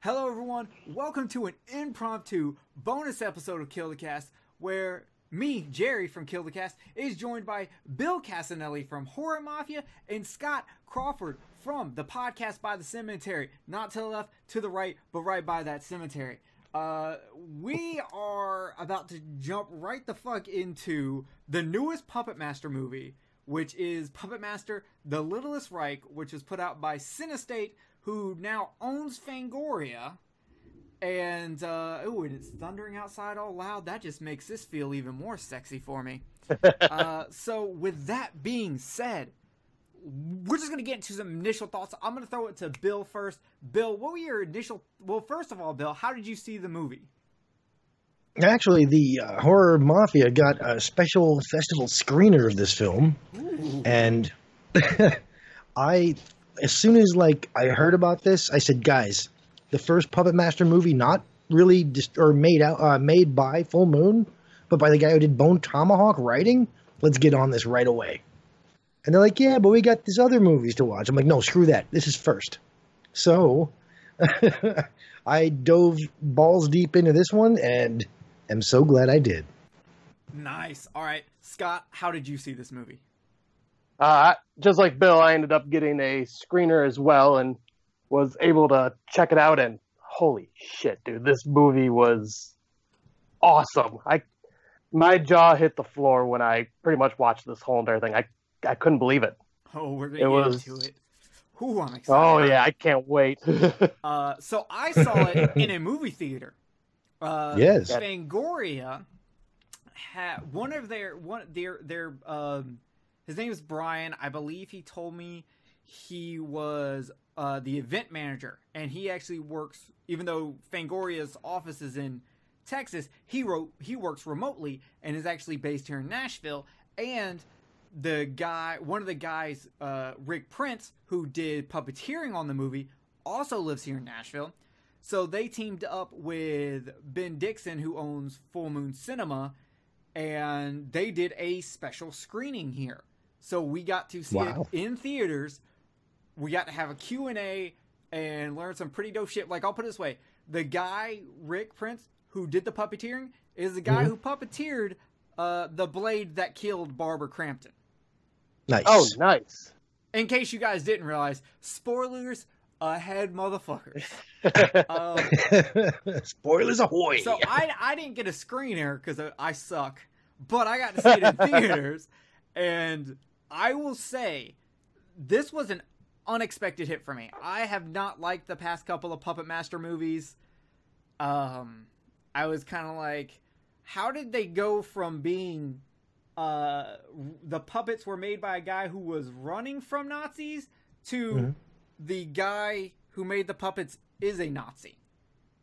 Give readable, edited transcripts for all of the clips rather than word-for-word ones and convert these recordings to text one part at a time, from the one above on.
Hello everyone, welcome to an impromptu bonus episode of Kill the Cast, where me, Jerry from Kill the Cast, is joined by Bill Casanelli from Horror Mafia and Scott Crawford from the podcast by the Cemetary. Not to the left, to the right, but right by that cemetery. We are about to jump right the fuck into the newest Puppet Master movie, which is Puppet Master: The Littlest Reich, which was put out by Cinestate, who now owns Fangoria. And, and it's thundering outside all loud. That just makes this feel even more sexy for me. So with that being said, we're just going to get into some initial thoughts. I'm going to throw it to Bill first. Bill, what were your initial... Well, first of all, Bill, how did you see the movie? Actually, the Horror Mafia got a special festival screener of this film. Ooh. And as soon as I heard about this, I said, guys, the first Puppet Master movie, not really made by Full Moon, but by the guy who did Bone Tomahawk writing, let's get on this right away. And they're like, yeah, but we got these other movies to watch. I'm like, no, screw that. This is first. So I dove balls deep into this one and am so glad I did. Nice. All right. Scott, how did you see this movie? Just like Bill, I ended up getting a screener as well and was able to check it out, and holy shit, dude, this movie was awesome. My jaw hit the floor when I pretty much watched this whole entire thing. I couldn't believe it. Oh, we're going to get into it. Ooh, I'm excited. Oh, yeah, I can't wait. So I saw it in a movie theater. Yes. Fangoria had his name is Brian. I believe he told me he was the event manager, and he actually works, even though Fangoria's office is in Texas, he works remotely and is actually based here in Nashville. And one of the guys, Rick Prince, who did puppeteering on the movie, also lives here in Nashville. So they teamed up with Ben Dixon, who owns Full Moon Cinema, and they did a special screening here. So we got to see it in theaters. We got to have a Q&A and learn some pretty dope shit. I'll put it this way. The guy, Rick Prince, who did the puppeteering, is the guy who puppeteered the blade that killed Barbara Crampton. Nice. Oh, nice. In case you guys didn't realize, spoilers ahead, motherfuckers. Spoilers ahoy. So I didn't get a screener because I suck, but I got to see it in theaters, and I will say this was an unexpected hit for me. I have not liked the past couple of Puppet Master movies. I was kind of like, how did they go from being the puppets were made by a guy who was running from Nazis to the guy who made the puppets is a Nazi?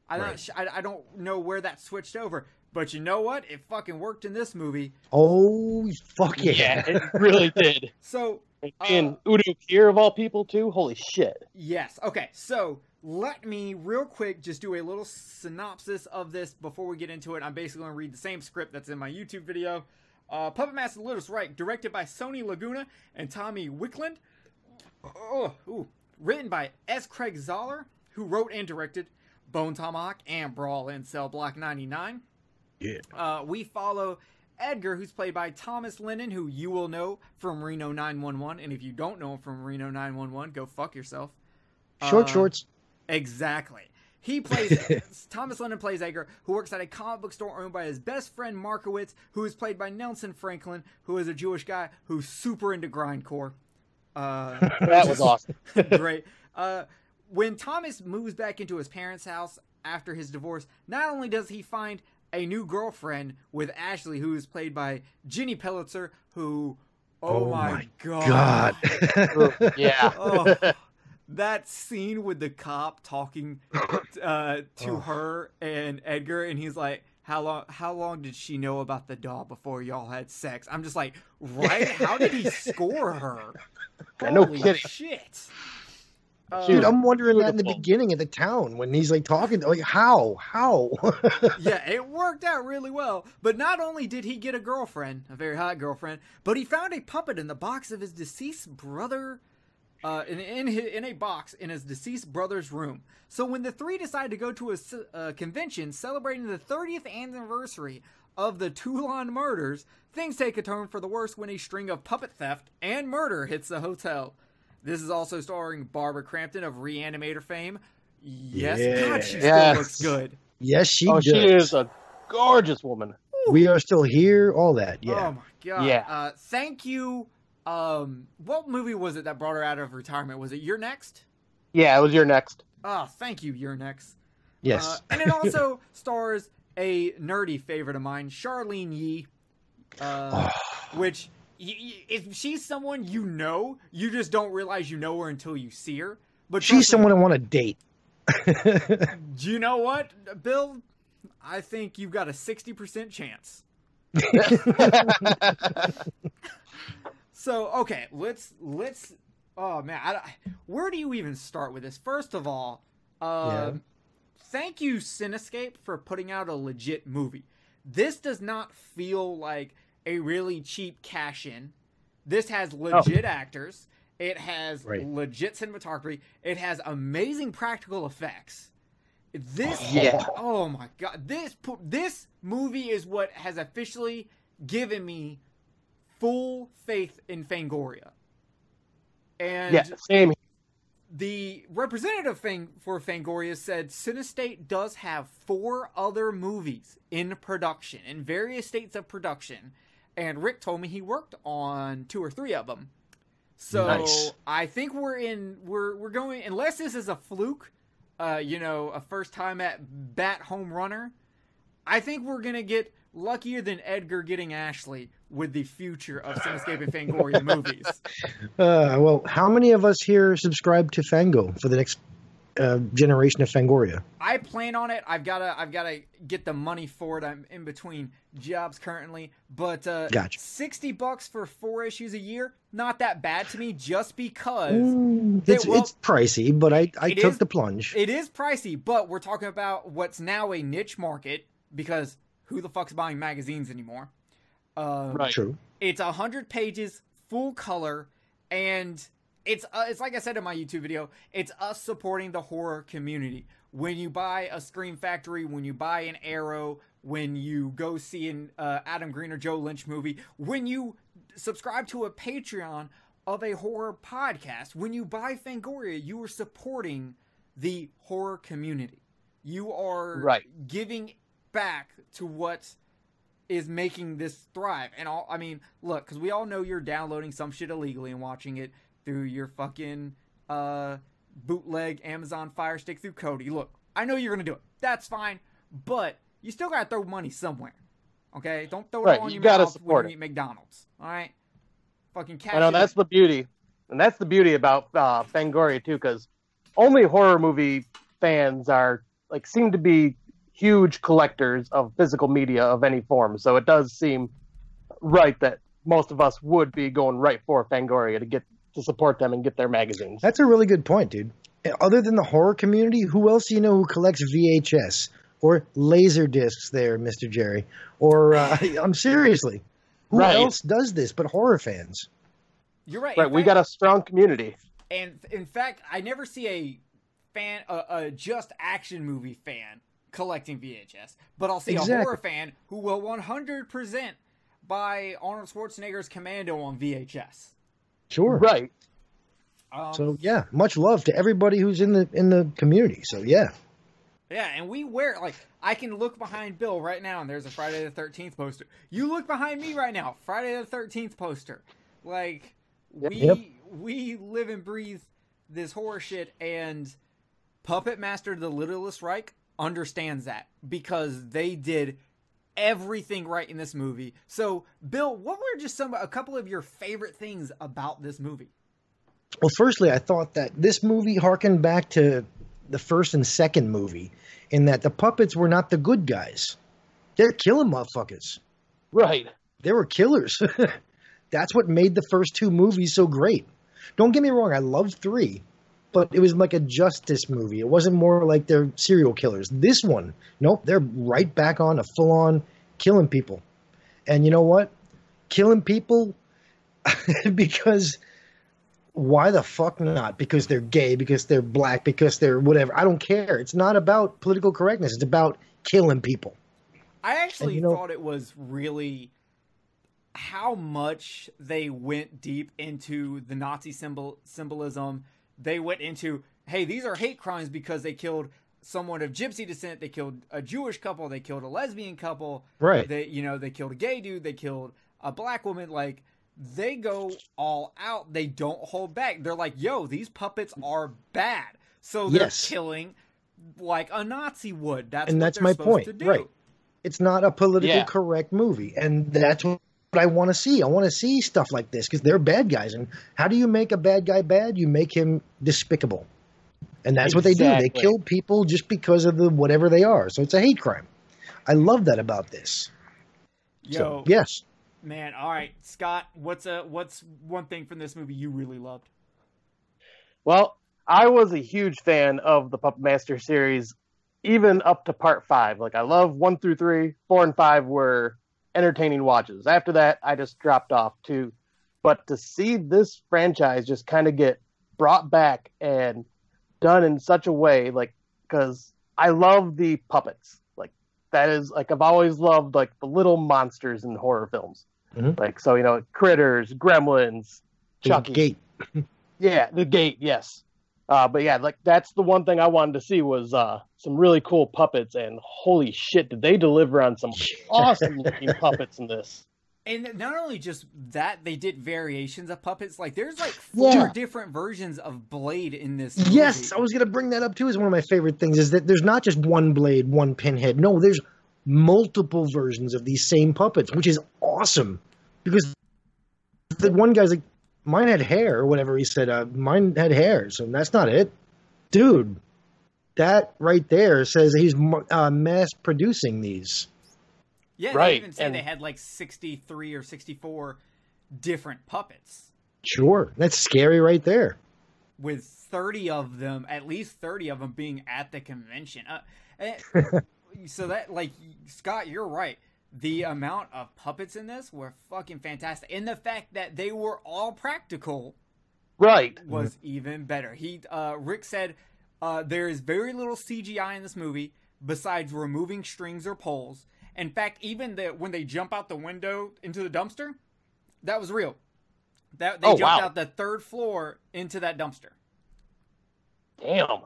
I don't know where that switched over, but you know what? It fucking worked in this movie. Oh, fuck yeah. Yeah, it really did. So, and Udo Kier of all people too. Holy shit. Yes. Okay. So let me real quick just do a little synopsis of this before we get into it. I'm basically going to read the same script that's in my YouTube video. Puppet Master: Littlest Reich, directed by Sony Laguna and Tommy Wickland. Written by S. Craig Zoller, who wrote and directed Bone Tomahawk and Brawl in Cell Block 99. Yeah. We follow Edgar, who's played by Thomas Lennon, who you will know from Reno 911. And if you don't know him from Reno 911, go fuck yourself. Shorts. Exactly. He plays... Thomas Lennon plays Edgar, who works at a comic book store owned by his best friend Markowitz, who is played by Nelson Franklin, who is a Jewish guy who's super into grindcore. That was awesome. Great. When Thomas moves back into his parents' house after his divorce, not only does he find a new girlfriend with Ashley, who is played by Ginny Pellitzer, who, oh my god. Yeah. That scene with the cop talking to her and Edgar, and he's like, how long did she know about the doll before y'all had sex? I'm just like, right? How did he score her? No kidding. Shit. Dude, I'm wondering that in the beginning of the town when he's talking, how? Yeah, it worked out really well. But not only did he get a girlfriend, a very hot girlfriend, but he found a puppet in the box of his deceased brother in a box in his deceased brother's room. So when the three decide to go to a convention celebrating the 30th anniversary of the Toulon murders, things take a turn for the worse when a string of puppet theft and murder hits the hotel. This is also starring Barbara Crampton of Reanimator fame. Yes, God, she still looks good. Yes, she does. She is a gorgeous woman. We are still here, all that, yeah. Oh, my God. Yeah. Thank you. What movie was it that brought her out of retirement? Was it You're Next? Yeah, it was You're Next. Oh, thank you, You're Next. Yes. And it also stars a nerdy favorite of mine, Charlene Yee, which, if she's someone you know, you just don't realize you know her until you see her. But she's someone I want to date. Do you know what, Bill? I think you've got a 60% chance. So, okay, let's. Oh man, where do you even start with this? First of all, thank you, Cinescape, for putting out a legit movie. This does not feel like a really cheap cash-in. This has legit actors. It has legit cinematography. It has amazing practical effects. Oh my God, this movie is what has officially given me full faith in Fangoria. And same. The representative for Fangoria said Cinestate does have 4 other movies in production, in various states of production, and Rick told me he worked on 2 or 3 of them. So nice. I think we're going, unless this is a fluke, a first time at bat home runner, I think we're gonna get luckier than Edgar getting Ashley with the future of Cinescape and Fangoria movies. Well, how many of us here subscribe to Fango for the next generation of Fangoria? I plan on it. I've gotta get the money for it. I'm in between jobs currently, but gotcha. $60 for 4 issues a year, not that bad to me. Just because it's pricey, but I took the plunge. It is pricey, but we're talking about what's now a niche market, because who the fuck's buying magazines anymore? Right. True. It's 100 pages, full color, and it's like I said in my YouTube video, it's us supporting the horror community. When you buy a Scream Factory, when you buy an Arrow, when you go see an Adam Green or Joe Lynch movie, when you subscribe to a Patreon of a horror podcast, when you buy Fangoria, you are supporting the horror community. You are giving back to what is making this thrive. And look, because we all know you're downloading some shit illegally and watching it through your fucking bootleg Amazon Fire Stick through Kodi. Look, I know you're gonna do it. That's fine, but you still gotta throw money somewhere. Okay, don't throw it all in your mouth when you eat McDonald's. All right, fucking cash. I know that's the beauty, and that's the beauty about Fangoria too, because only horror movie fans seem to be huge collectors of physical media of any form. So it does seem right that most of us would be going right for Fangoria to support them and get their magazines. That's a really good point, dude. Other than the horror community, who else do you know who collects VHS or laser discs there, Mr. Jerry? Or, I'm seriously, who else does this but horror fans? You're right. Right, we got a strong community. And in fact, I never see a just action movie fan collecting VHS, but I'll see a horror fan who will 100% buy Arnold Schwarzenegger's Commando on VHS. Sure. Right. So yeah, much love to everybody who's in the community. So yeah. Yeah, and we wear, I can look behind Bill right now and there's a Friday the 13th poster. You look behind me right now, Friday the 13th poster. We live and breathe this horror shit, and Puppet Master the Littlest Reich understands that, because they did everything right in this movie. So, Bill, what were just a couple of your favorite things about this movie? Well, firstly, I thought that this movie harkened back to the first and second movie, in that the puppets were not the good guys. They're killing motherfuckers. Right. They were killers. That's what made the first 2 movies so great. Don't get me wrong, I loved 3. But it was like a justice movie. It wasn't more like they're serial killers. This one, nope, they're right back on a full-on killing people. And you know what? Killing people, because Why the fuck not? Because they're gay, because they're black, because they're whatever. I don't care. It's not about political correctness. It's about killing people. I actually thought it was really how much they went deep into the Nazi symbolism. They went into, hey, these are hate crimes because they killed someone of gypsy descent. They killed a Jewish couple. They killed a lesbian couple. Right. They killed a gay dude. They killed a black woman. Like, they go all out. They don't hold back. They're like, yo, these puppets are bad. So they're killing like a Nazi would. That's my point. To do. Right. It's not a politically correct movie. And that's what I want to see. I want to see stuff like this because they're bad guys. And how do you make a bad guy bad? You make him despicable. And that's what they do. They kill people just because of whatever they are. So it's a hate crime. I love that about this. Yo, so, yes. Man, all right, Scott, what's one thing from this movie you really loved? Well, I was a huge fan of the Puppet Master series, even up to part 5. Like, I love 1 through 3, 4 and 5 were entertaining watches. After that, I just dropped off too. But to see this franchise just kind of get brought back and done in such a way, like, because I love the puppets. Like, that is, like, I've always loved, like, the little monsters in horror films. Mm-hmm. Like, so, you know, Critters, Gremlins, Chucky. The Gate. Yeah, the Gate, yes. But yeah, like, that's the one thing I wanted to see was some really cool puppets, and holy shit, did they deliver on some awesome looking puppets in this. And not only just that, they did variations of puppets. Like, there's like 4 different versions of Blade in this movie. Yes, I was going to bring that up too. Is one of my favorite things is that there's not just one Blade, one Pinhead. No, there's multiple versions of these same puppets, which is awesome. Because the one guy's like, mine had hair or whatever he said. Mine had hair, so that's not it. Dude, that right there says he's mass producing these. Yeah, they even say they had like 63 or 64 different puppets. Sure, that's scary right there. With 30 of them, at least 30 of them being at the convention. So that, like, Scott, you're right. The amount of puppets in this were fucking fantastic. And the fact that they were all practical was even better. Rick said there is very little CGI in this movie besides removing strings or poles. In fact, even when they jump out the window into the dumpster, that was real. They jumped out the 3rd floor into that dumpster. Damn.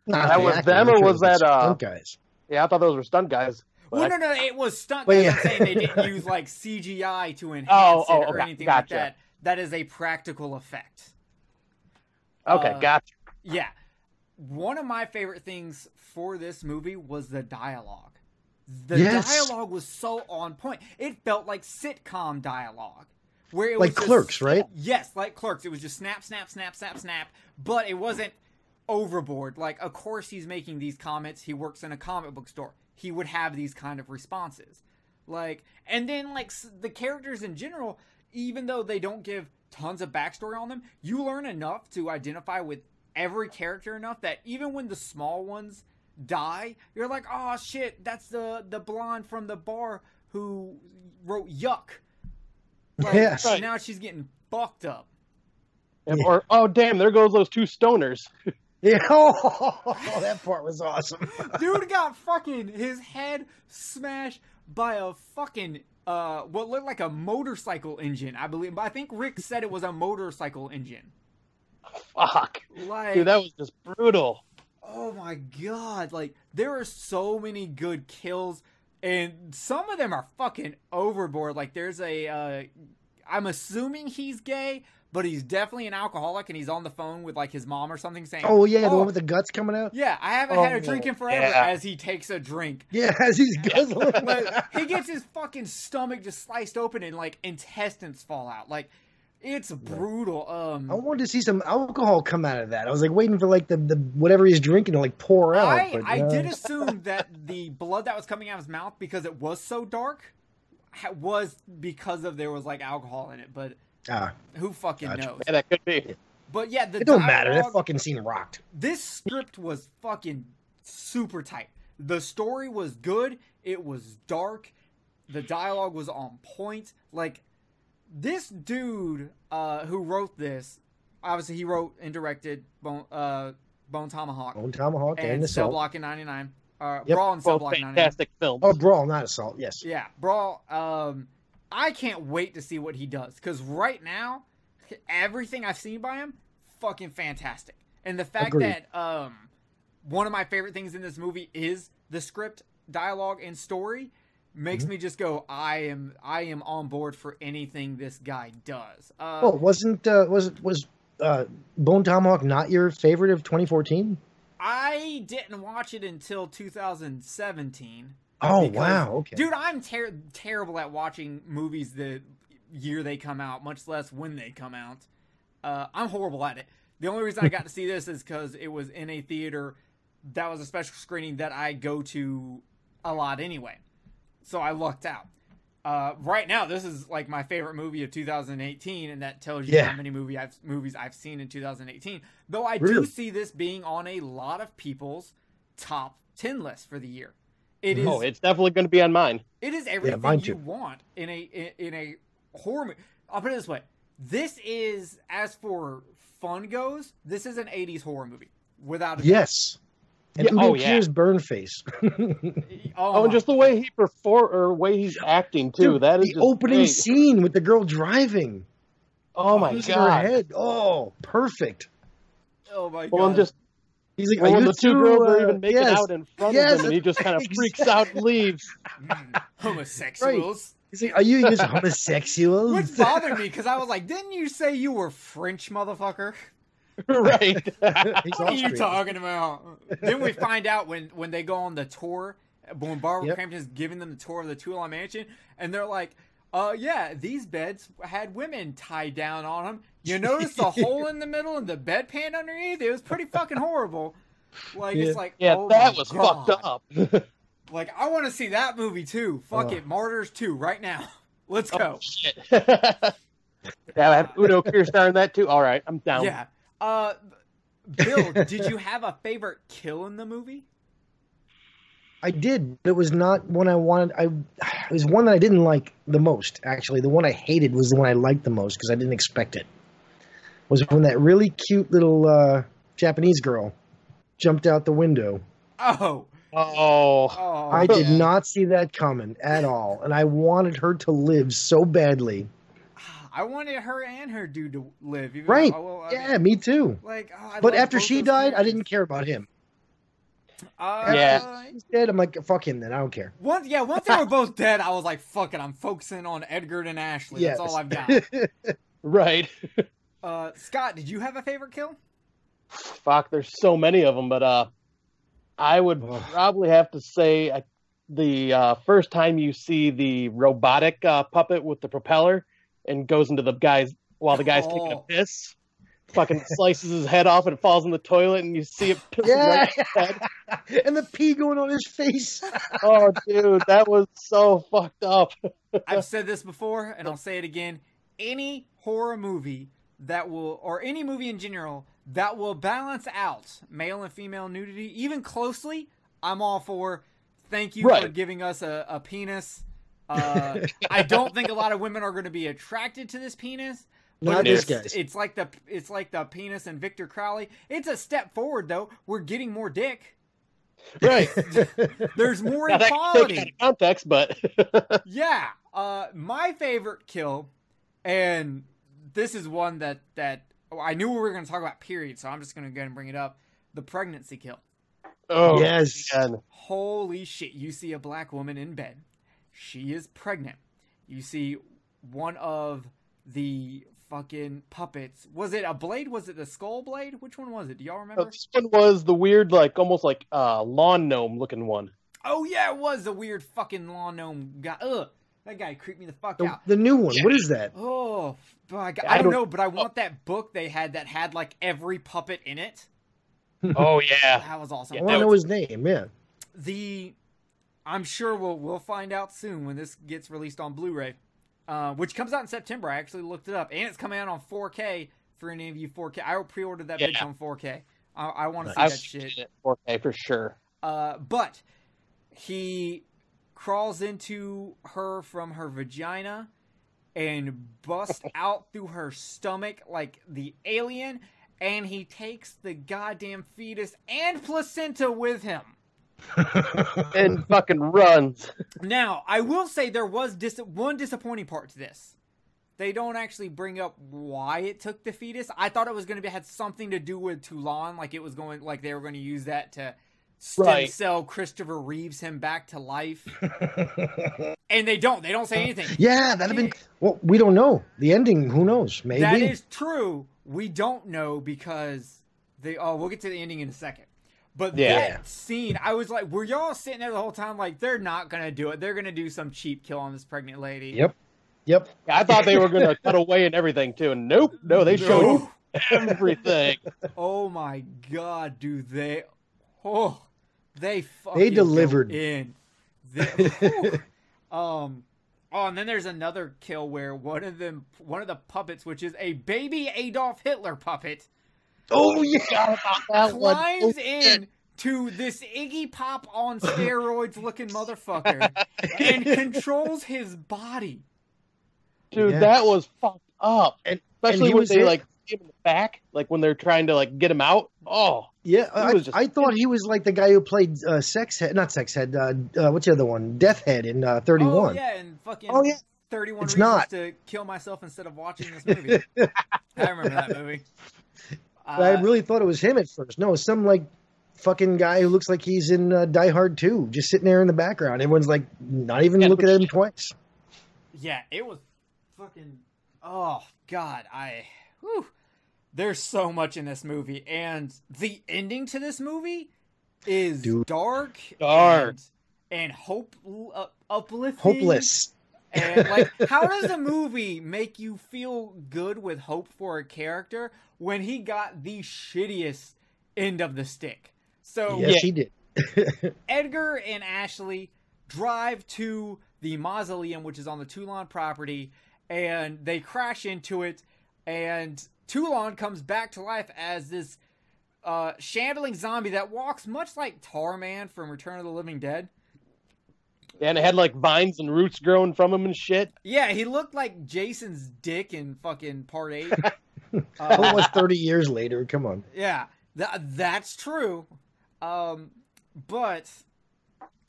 That was them, or was that stunt guys? Yeah, I thought those were stunt guys. Well, no, it was stunt guys. I'm saying they didn't use like CGI to enhance it or anything like that. That is a practical effect. Okay, gotcha. Yeah. One of my favorite things for this movie was the dialogue. The dialogue was so on point. It felt like sitcom dialogue. Where it was like Clerks, right? Yes, like Clerks. It was just snap, snap, snap, snap, snap. But it wasn't overboard. Like, of course he's making these comments. He works in a comic book store. He would have these kind of responses. Like, and then, like, the characters in general, even though they don't give tons of backstory on them, you learn enough to identify with every character enough that even when the small ones die, you're like, oh shit, that's the blonde from the bar who wrote Yuck. Like, yes. Now she's getting fucked up. Or, oh damn, there goes those 2 stoners. Yeah, oh, that part was awesome. Dude got fucking his head smashed by a fucking what looked like a motorcycle engine, I believe. But I think Rick said it was a motorcycle engine. Fuck. Like, dude, that was just brutal. Oh my god, like, there are so many good kills, and some of them are fucking overboard. Like, there's I'm assuming he's gay, but he's definitely an alcoholic, and he's on the phone with, like, his mom or something saying, oh yeah, the one with the guts coming out? Yeah, I haven't had a drink in forever, as he takes a drink. Yeah, as he's guzzling. Like, he gets his fucking stomach just sliced open, and, like, intestines fall out. Like, it's brutal. I wanted to see some alcohol come out of that. I was like waiting for like the whatever he's drinking to like pour out. I did assume that the blood that was coming out of his mouth, because it was so dark, was because there was like alcohol in it. But who fucking knows? Yeah, that could be. But yeah, it don't matter. That fucking scene rocked. This script was fucking super tight. The story was good. It was dark. The dialogue was on point. Like, this dude who wrote this obviously he wrote and directed Bone Tomahawk. Bone Tomahawk and Cell Assault. Block in 99. Yep. Brawl and Cell Both Block in 99. fantastic films. Oh, Brawl, not Assault. Yes. Yeah, Brawl. I can't wait to see what he does, because right now, everything I've seen by him, fucking fantastic. And the fact Agreed. that one of my favorite things in this movie is the script, dialogue, and story makes me just go, I am on board for anything this guy does. Well, was Bone Tomahawk not your favorite of 2014? I didn't watch it until 2017. Oh, wow. Okay. Dude, I'm terrible at watching movies the year they come out, much less when they come out. I'm horrible at it. The only reason I got to see this is because it was in a theater that was a special screening that I go to a lot anyway. So I lucked out. Right now, this is like my favorite movie of 2018, and that tells you how many movies I've seen in 2018. Though I do see this being on a lot of people's top 10 list for the year. It is. Oh, it's definitely going to be on mine. It is everything you want in a horror movie. I'll put it this way: this is, as for fun goes, this is an 80s horror movie without a yes. And Udo Kier's burn face. And just the way he way he's acting too. Dude, that is the just opening great. scene with the girl driving. Oh my Losing god! her head. Oh, perfect. Oh my god! Well, I'm just. He's like, When are you the two girls are even making yes, out in front of him, and he just kind of freaks out and leaves. Homosexuals. He's like, are you just homosexuals? Which bothered me because I was like, didn't you say you were French, motherfucker? Right. What are you talking about? Then we find out when they go on the tour, when Barbara Crampton is giving them the tour of the Tulane Mansion, and they're like, yeah, these beds had women tied down on them. You notice the hole in the middle and the bedpan underneath? It was pretty fucking horrible. Like, it's like, oh that my was God. fucked up. Like, I want to see that movie too. Fuck it, Martyrs 2 right now. Let's go. Oh, shit. Yeah, Udo Kier starring that too. All right, I'm down. Yeah. Bill, did you have a favorite kill in the movie? I did. It was not one I wanted. It was one that I didn't like the most, actually. The one I hated was the one I liked the most because I didn't expect it. Was when that really cute little Japanese girl jumped out the window. Oh. I did not see that coming at all. And I wanted her to live so badly. I wanted her and her dude to live. Even Right. Though, Me too. Like, but after she died, I didn't care about him. He's dead. I'm like, fuck him then. I don't care. Once they were both dead, I was like, fuck it. I'm focusing on Edgar and Ashley. Yes. That's all I've got. Right. Scott, did you have a favorite kill? Fuck, there's so many of them, but I would probably have to say the first time you see the robotic puppet with the propeller and goes into the guy's while the guy's taking a piss, fucking slices his head off and it falls in the toilet and you see it pissing right in his head. And the pee going on his face. Oh, dude, that was so fucked up. I've said this before and I'll say it again. Any horror movie that will, or any movie in general, that will balance out male and female nudity, even closely, I'm all for. Thank you for giving us a penis. I don't think a lot of women are going to be attracted to this penis. Not this guys. It's like the penis and Victor Crowley. It's a step forward, though. We're getting more dick. Right. There's more now, equality. That can take out of context, but yeah. My favorite kill, and this is one that I knew we were going to talk about. Period. So I'm just going to go ahead and bring it up. The pregnancy kill. Oh yes. Man. Holy shit! You see a black woman in bed. She is pregnant. You see one of the fucking puppets. Was it a blade? Was it the skull blade? Which one was it? Do y'all remember? This one was the weird, like almost like lawn gnome looking one. Oh yeah, it was the weird fucking lawn gnome guy. Ugh, that guy creeped me the fuck out. The new one. What is that? Oh, I don't know, but I want that book they had that had like every puppet in it. Oh yeah, that was awesome. I want to know his name. Yeah. I'm sure we'll find out soon when this gets released on Blu-ray, which comes out in September. I actually looked it up, and it's coming out on 4K for any of you 4K. I pre-ordered that bitch on 4K. I want to see that shit. 4K for sure. But he crawls into her from her vagina, and busts out through her stomach like the alien, and he takes the goddamn fetus and placenta with him. And fucking runs. Now, I will say there was one disappointing part to this. They don't actually bring up why it took the fetus. I thought it was going to had something to do with Toulon, like it was going, like they were going to use that to stem cell Christopher Reeves him back to life. And they don't. They don't say anything. Yeah, that'd have been. Well, we don't know the ending. Who knows? Maybe that is true. We don't know because they. Oh, we'll get to the ending in a second. But that scene, I was like, were y'all sitting there the whole time like, they're not going to do it. They're going to do some cheap kill on this pregnant lady. Yep. Yeah, I thought they were going to cut away and everything, too. And nope. No, they showed everything. Oh, my God, do they... Oh, they fucking... They delivered. In. Oh, and then there's another kill where one of the puppets, which is a baby Adolf Hitler puppet... Oh, yeah! Climbs in to this Iggy Pop on steroids looking motherfucker and controls his body. Dude, that was fucked up. Especially when they, like, him in the back, like, when they're trying to, like, get him out. Oh. Yeah, I thought he was like the guy who played Sexhead. Not Sexhead. What's the other one? Deathhead in 31. Oh, yeah, and fucking 31 Reasons to Kill Myself instead of watching this movie. I remember that movie. I really thought it was him at first. No, some like fucking guy who looks like he's in Die Hard 2, just sitting there in the background. Everyone's like not even looking at him twice. Yeah, it was fucking. Oh God, there's so much in this movie, and the ending to this movie is dark, and uplifting, hopeless. And like, how does a movie make you feel good with hope for a character when he got the shittiest end of the stick? So yes, he did. Edgar and Ashley drive to the mausoleum, which is on the Toulon property, and they crash into it, and Toulon comes back to life as this shambling zombie that walks much like Tarman from Return of the Living Dead. And it had, like, vines and roots growing from him and shit. Yeah, he looked like Jason's dick in fucking Part 8. Almost 30 years later, come on. Yeah, that's true. But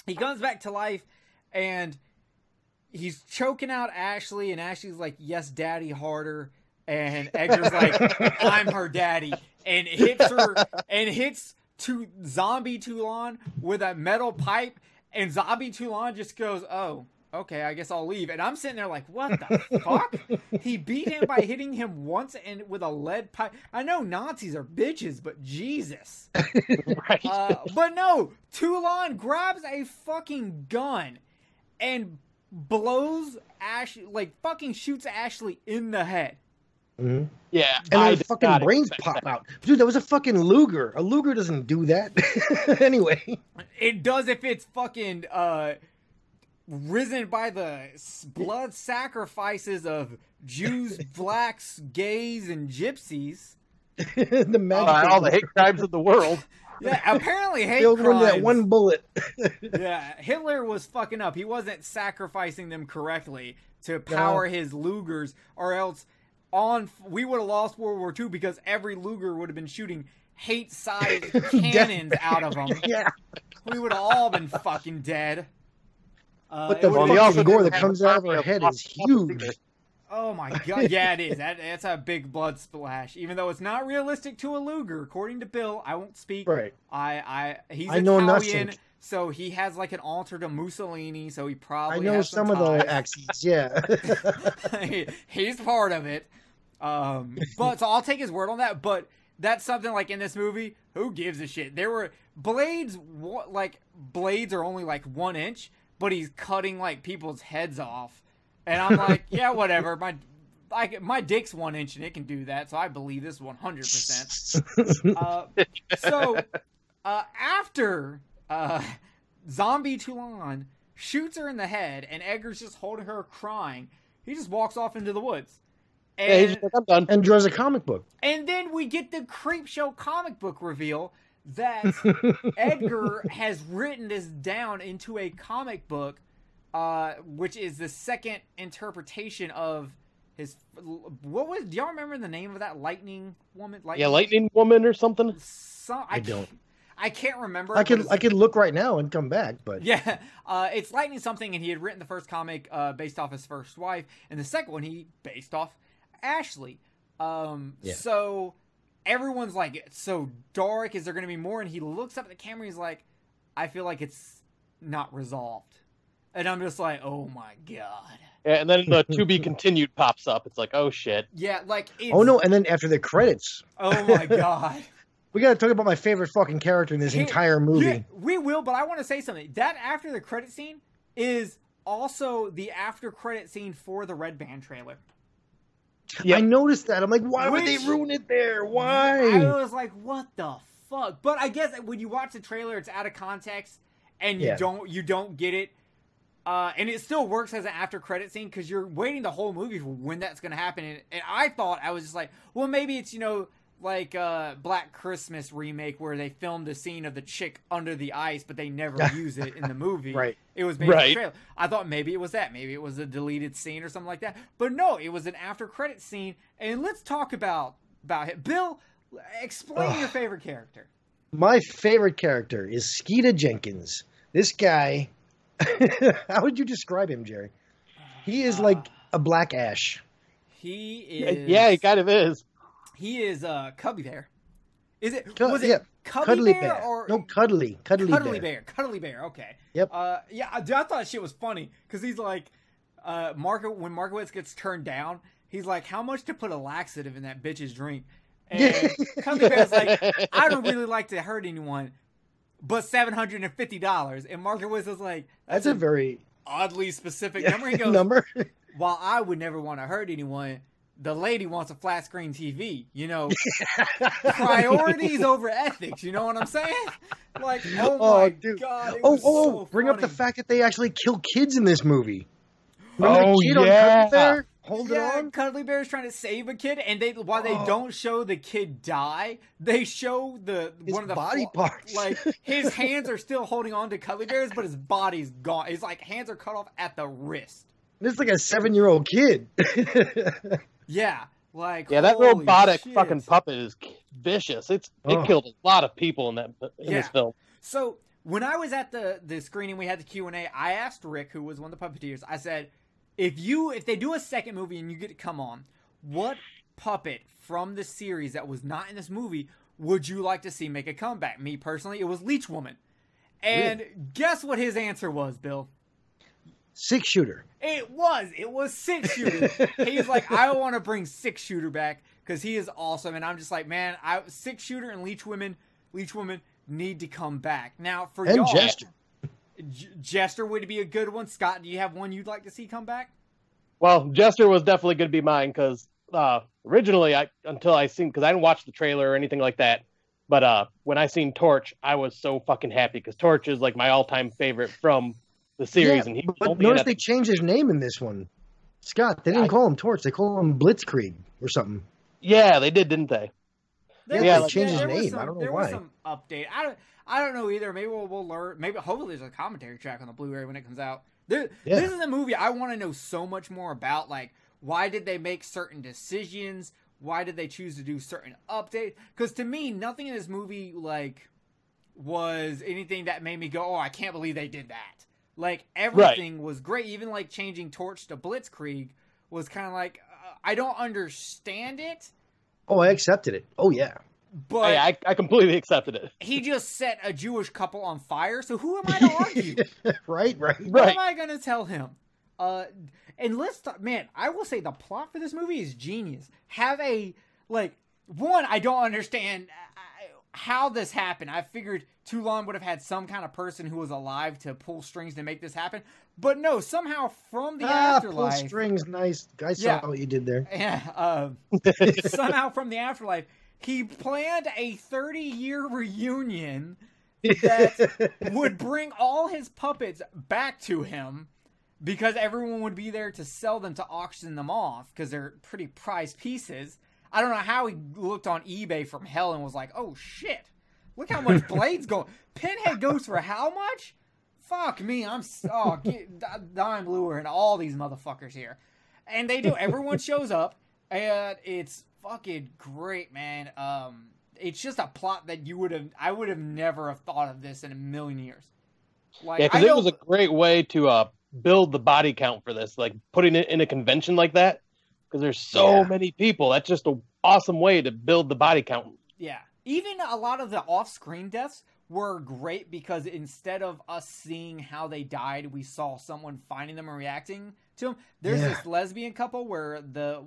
he comes back to life, and he's choking out Ashley, and Ashley's like, yes, daddy, harder. And Edgar's like, I'm her daddy. And hits zombie Toulon with a metal pipe. And Zombie Toulon just goes, oh, okay, I guess I'll leave. And I'm sitting there like, what the fuck? He beat him by hitting him once and with a lead pipe. I know Nazis are bitches, but Jesus. Right. But no, Toulon grabs a fucking gun and blows Ashley, like fucking shoots Ashley in the head. Mm-hmm. Yeah, and then fucking brains pop out. Dude, that was a fucking Luger. A Luger doesn't do that. Anyway. It does if it's fucking risen by the blood sacrifices of Jews, blacks, gays, and gypsies. The magic all the hate crimes of the world. Yeah, apparently hate crimes. crimes. That one bullet. Yeah, Hitler was fucking up. He wasn't sacrificing them correctly to power his Lugers, or else we would have lost World War II because every Luger would have been shooting hate-sized cannons out of them. Yeah. We would have all been fucking dead. But the fucking gore that comes out of her head is huge. Oh my God. Yeah, it is. That's a big blood splash. Even though it's not realistic to a Luger, according to Bill. I won't speak. Right. He's know Italian, nothing. so he has like an altar to Mussolini, so he probably I know has some of the axes, yeah. He's part of it. But so I'll take his word on that. But that's something like in this movie, who gives a shit? There were blades are only like 1 inch, but he's cutting like people's heads off. And I'm like, yeah, whatever. My dick's 1 inch and it can do that, so I believe this 100%. So after Zombie Toulon shoots her in the head and Edgar's just holding her crying, he just walks off into the woods. And, he's like, I'm done. And draws a comic book. And then we get the Creepshow comic book reveal that Edgar has written this down into a comic book which is the second interpretation of his. What was? Do y'all remember the name of that lightning woman? Lightning Woman or something. I don't. I can't remember. I could look right now and come back, but yeah, it's Lightning something, and he had written the first comic based off his first wife, and the second one he based off Ashley. So everyone's like, it's so dark. Is there going to be more? And he looks up at the camera. He's like, I feel like it's not resolved, and I'm just like, oh my god. Yeah, and then the to be continued pops up. It's like, oh shit. Yeah, like. Oh no! And then after the credits. Oh my god. We gotta talk about my favorite fucking character in this entire movie. Yeah, we will, but I want to say something. That after the credit scene is also the after credit scene for the Red Band trailer. Yeah, I noticed that. I'm like, why would they ruin it there? Why? I was like, what the fuck? But I guess when you watch the trailer, it's out of context, and you don't get it. And it still works as an after credit scene because you're waiting the whole movie for when that's going to happen. And I thought, I was just like, well, maybe it's, like Black Christmas remake where they filmed the scene of the chick under the ice, but they never use it in the movie. Right. It was made in the trailer. I thought maybe it was that. Maybe it was a deleted scene or something like that. But no, it was an after credit scene. And let's talk about it. Bill, explain your favorite character. My favorite character is Skeeta Jenkins. This guy, how would you describe him, Jerry? He is like a Black Ash. He is. Yeah, he kind of is. He is Cubby Bear. Is it? Was it Cuddly Bear or no Cuddly Bear? Cuddly Bear. Okay. Yep. Yeah, I thought that shit was funny because he's like, when Markowitz gets turned down, he's like, "How much to put a laxative in that bitch's drink?" And Cuddly Bear's like, "I don't really like to hurt anyone, but $750." And Markowitz is like, "That's a very oddly specific number." He goes, "While I would never want to hurt anyone, the lady wants a flat screen TV, priorities over ethics. You know what I'm saying? Like, oh my god. Bring up the fact that they actually kill kids in this movie. Remember the kid on Cuddly Bear? Hold it on. Cuddly Bear's trying to save a kid, and while they don't show the kid die, they show one of the body parts. Like his hands are still holding on to Cuddly Bear's, but his body's gone. His hands are cut off at the wrist. This is like a 7-year-old kid. Yeah, that robotic fucking puppet is vicious. It killed a lot of people in this film. So when I was at the screening, we had the Q&A. I asked Rick, who was one of the puppeteers. I said, if they do a second movie and you get to come on, what puppet from the series that was not in this movie would you like to see make a comeback? Me personally, it was Leech Woman. And guess what his answer was, Bill? 6-shooter. It was 6-shooter. He's like, I want to bring 6-shooter back because he is awesome. And I'm just like, man, 6-shooter and Leech Woman need to come back. Now, for y'all. And Jester. Jester would be a good one. Scott, do you have one you'd like to see come back? Well, Jester was definitely going to be mine because originally, because I didn't watch the trailer or anything like that. But when I seen Torch, I was so fucking happy because Torch is like my all-time favorite from the series. Yeah, but notice they changed his name in this one. Scott, they didn't call him Torch. They call him Blitzkrieg or something. Yeah, they did, didn't they? They changed his name. I don't know why. There was some update. I don't know either. Maybe we'll learn. Maybe hopefully there's a commentary track on the Blu-ray when it comes out. This is a movie I want to know so much more about. Like, why did they make certain decisions? Why did they choose to do certain updates? Because to me, nothing in this movie was anything that made me go, "Oh, I can't believe they did that." Like, everything was great. Even, changing Torch to Blitzkrieg was kind of like, I don't understand it. Oh, I accepted it. Oh, yeah. But I completely accepted it. He just set a Jewish couple on fire, so who am I to argue? Right. What am I going to tell him? And let's talk, man, I will say the plot for this movie is genius. Have one, I don't understand how this happened. I figured Toulon would have had some kind of person who was alive to pull strings to make this happen. But no, somehow from the afterlife... pull strings, nice. I saw what you did there. Yeah, somehow from the afterlife, he planned a 30-year reunion that would bring all his puppets back to him because everyone would be there to sell them, to auction them off because they're pretty prized pieces. I don't know how he looked on eBay from hell and was like, oh shit, look how much Blade's going. Pinhead goes for how much? fuck me, I'm Dime Bluer and all these motherfuckers here. And they do. Everyone shows up, and it's fucking great, man. It's just a plot that I would have never have thought of this in a million years. Like, yeah, because it was a great way to build the body count for this, like putting it in a convention like that. Because there's so many people. That's just an awesome way to build the body count. Yeah. Even a lot of the off-screen deaths were great because instead of us seeing how they died, we saw someone finding them and reacting to them. There's this lesbian couple where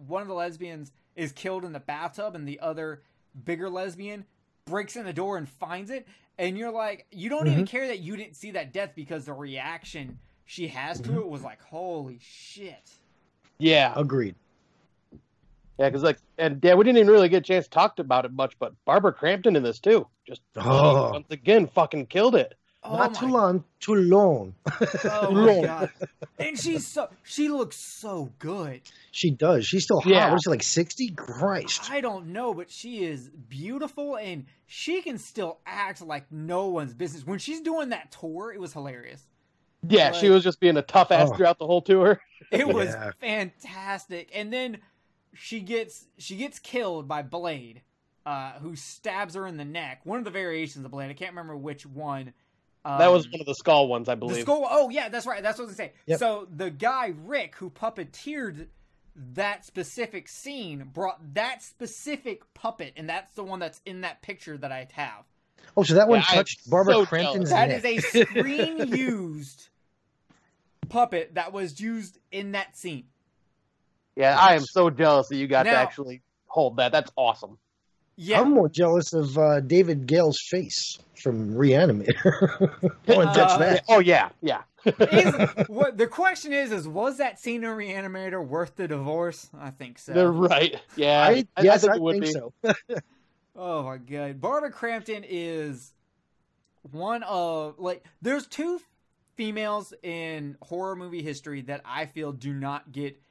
one of the lesbians is killed in the bathtub and the other bigger lesbian breaks in the door and finds it. And you're like, you don't even care that you didn't see that death because the reaction she has to it was like, holy shit. Yeah. Agreed. Yeah, because we didn't even really get a chance to talk about it much, but Barbara Crampton in this too. Just once again, fucking killed it. Not too long, too long. Oh my god! And she looks so good. She does. She's still hot. Yeah. What is she, like 60? Christ. I don't know, but she is beautiful, and she can still act like no one's business. When she's doing that tour, it was hilarious. Yeah, she was just being a tough ass throughout the whole tour. It was fantastic, and then she gets killed by Blade, who stabs her in the neck. One of the variations of Blade. I can't remember which one. That was one of the Skull ones, I believe. The Skull. Oh yeah, that's right. That's what I was gonna say. Yep. So the guy Rick who puppeteered that specific scene brought that specific puppet, and that's the one that's in that picture that I have. Oh, so that one touched Barbara Crampton's That neck. is a screen used puppet that was used in that scene. Yeah, I am so jealous that you got to actually hold that. That's awesome. Yeah, I'm more jealous of David Gale's face from Reanimator. I want to touch that. Oh yeah. The question is was that scene in Reanimator worth the divorce? I think so. They're right. Yeah, I think it would be. so. Oh my god, Barbara Crampton is one of there's two females in horror movie history that I feel do not get